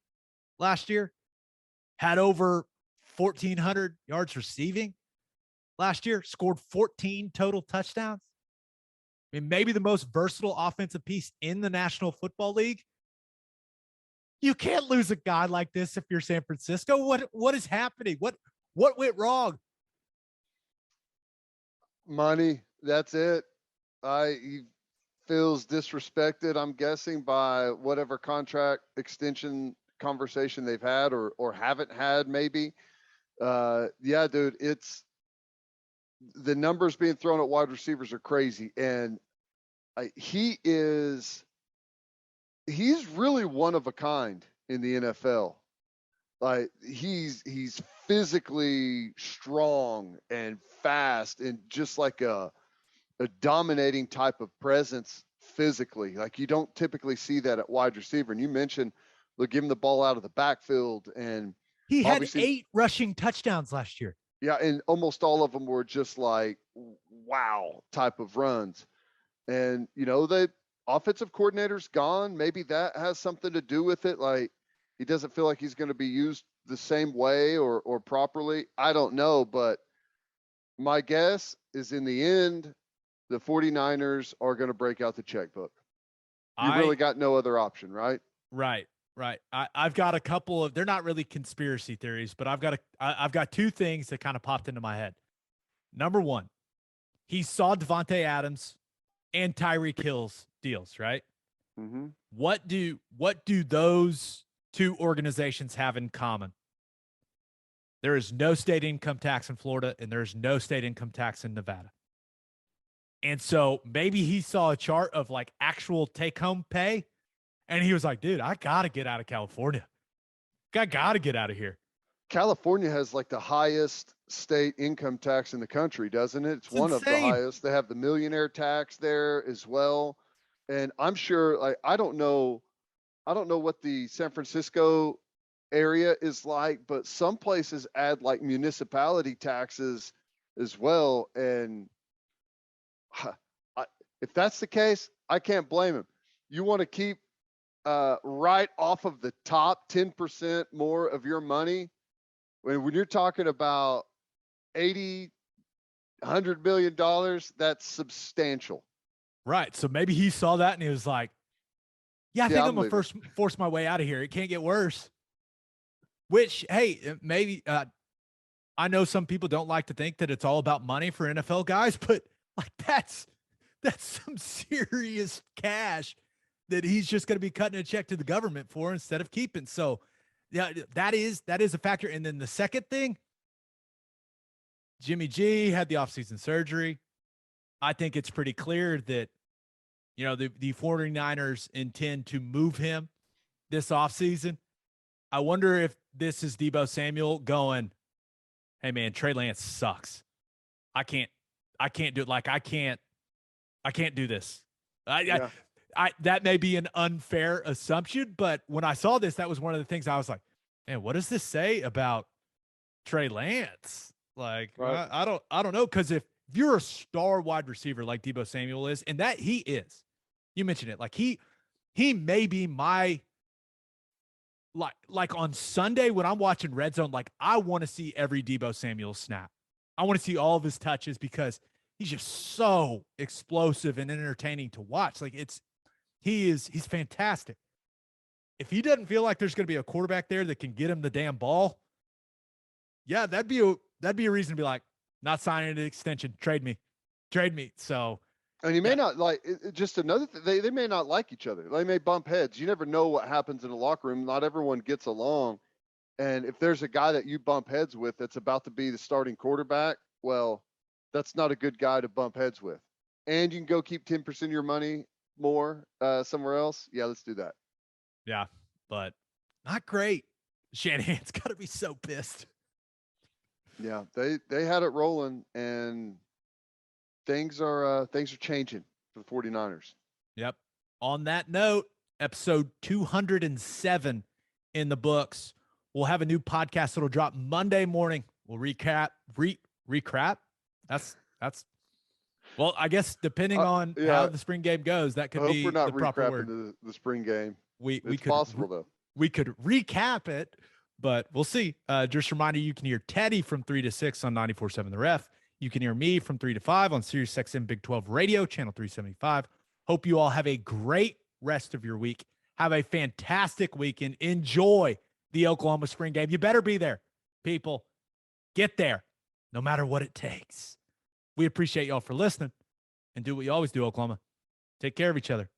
Speaker 1: last year, had over 1,400 yards receiving last year, scored 14 total touchdowns. I mean, maybe the most versatile offensive piece in the National Football League. You can't lose a guy like this if you're San Francisco. What is happening? What went wrong?
Speaker 2: Money. That's it. He feels disrespected, I'm guessing, by whatever contract extension conversation they've had or haven't had, maybe. Yeah, dude, it's the numbers being thrown at wide receivers are crazy. And he's really one of a kind in the NFL. Like he's physically strong and fast and just like a dominating type of presence physically. Like you don't typically see that at wide receiver. And you mentioned they'll give him the ball out of the backfield, and
Speaker 1: he had 8 rushing touchdowns last year.
Speaker 2: Yeah, and almost all of them were just like wow type of runs. And the offensive coordinator's gone. Maybe that has something to do with it. Like he doesn't feel like he's going to be used the same way or properly. I don't know, but my guess is in the end, the 49ers are going to break out the checkbook. You really got no other option, right?
Speaker 1: Right. I've got a couple of, they're not really conspiracy theories, but I've got 2 things that kind of popped into my head. Number 1, he saw Devontae Adams and Tyreek Hill's deals, right?
Speaker 2: Mm-hmm.
Speaker 1: What do those 2 organizations have in common? There is no state income tax in Florida, and there's no state income tax in Nevada. And so maybe he saw a chart of like actual take-home pay, and he was like, dude, I got to get out of California. I got to get out of here.
Speaker 2: California has like the highest state income tax in the country, doesn't it? It's one
Speaker 1: insane.
Speaker 2: Of the highest. They have the millionaire tax there as well. And I'm sure, like, I don't know what the San Francisco area is like, but some places add like municipality taxes as well. And if that's the case, I can't blame him. You want to keep right off of the top 10% more of your money when you're talking about $80, $100 million, that's substantial.
Speaker 1: Right. So maybe he saw that and he was like, yeah, I think I'm going to force my way out of here. It can't get worse. Which, hey, maybe I know some people don't like to think that it's all about money for NFL guys, but like that's some serious cash that he's just going to be cutting a check to the government for instead of keeping. So yeah, that is a factor. And then the second thing, Jimmy G had the offseason surgery. I think it's pretty clear that, the 49ers intend to move him this offseason. I wonder if this is Deebo Samuel going, hey man, Trey Lance sucks. I can't do it. Like I can't do this. That may be an unfair assumption, but when I saw this, that was one of the things I was like, man, what does this say about Trey Lance? Like, right. I don't know. Cause if you're a star wide receiver like Deebo Samuel is, and that he is, you mentioned it, like he may be my, like on Sunday when I'm watching Red Zone, like I want to see every Deebo Samuel snap. I want to see all of his touches because he's just so explosive and entertaining to watch. Like he's fantastic. If he doesn't feel like there's going to be a quarterback there that can get him the damn ball, yeah, that'd be a reason to be like, not signing an extension, trade me. So,
Speaker 2: and you may not like just another thing. They may not like each other. They may bump heads. You never know what happens in a locker room. Not everyone gets along. And if there's a guy that you bump heads with that's about to be the starting quarterback, well, that's not a good guy to bump heads with. And you can go keep 10% of your money more somewhere else. Yeah, let's do that.
Speaker 1: Yeah, but not great. Shanahan's got to be so pissed.
Speaker 2: Yeah, they had it rolling, and things are changing for the 49ers.
Speaker 1: Yep. On that note, episode 207 in the books. We'll have a new podcast that'll drop Monday morning. We'll recap. That's well, I guess depending on how the spring game goes, that could be
Speaker 2: we're not
Speaker 1: the proper word.
Speaker 2: The spring game.
Speaker 1: We
Speaker 2: it's
Speaker 1: could
Speaker 2: possible though.
Speaker 1: we could recap it, but we'll see. Just a reminder, you can hear Teddy from 3 to 6 on 94.7 The Ref. You can hear me from 3 to 5 on Sirius XM Big 12 Radio, channel 375. Hope you all have a great rest of your week. Have a fantastic weekend. Enjoy the Oklahoma spring game. You better be there, people. Get there, no matter what it takes. We appreciate y'all for listening, and do what you always do, Oklahoma. Take care of each other.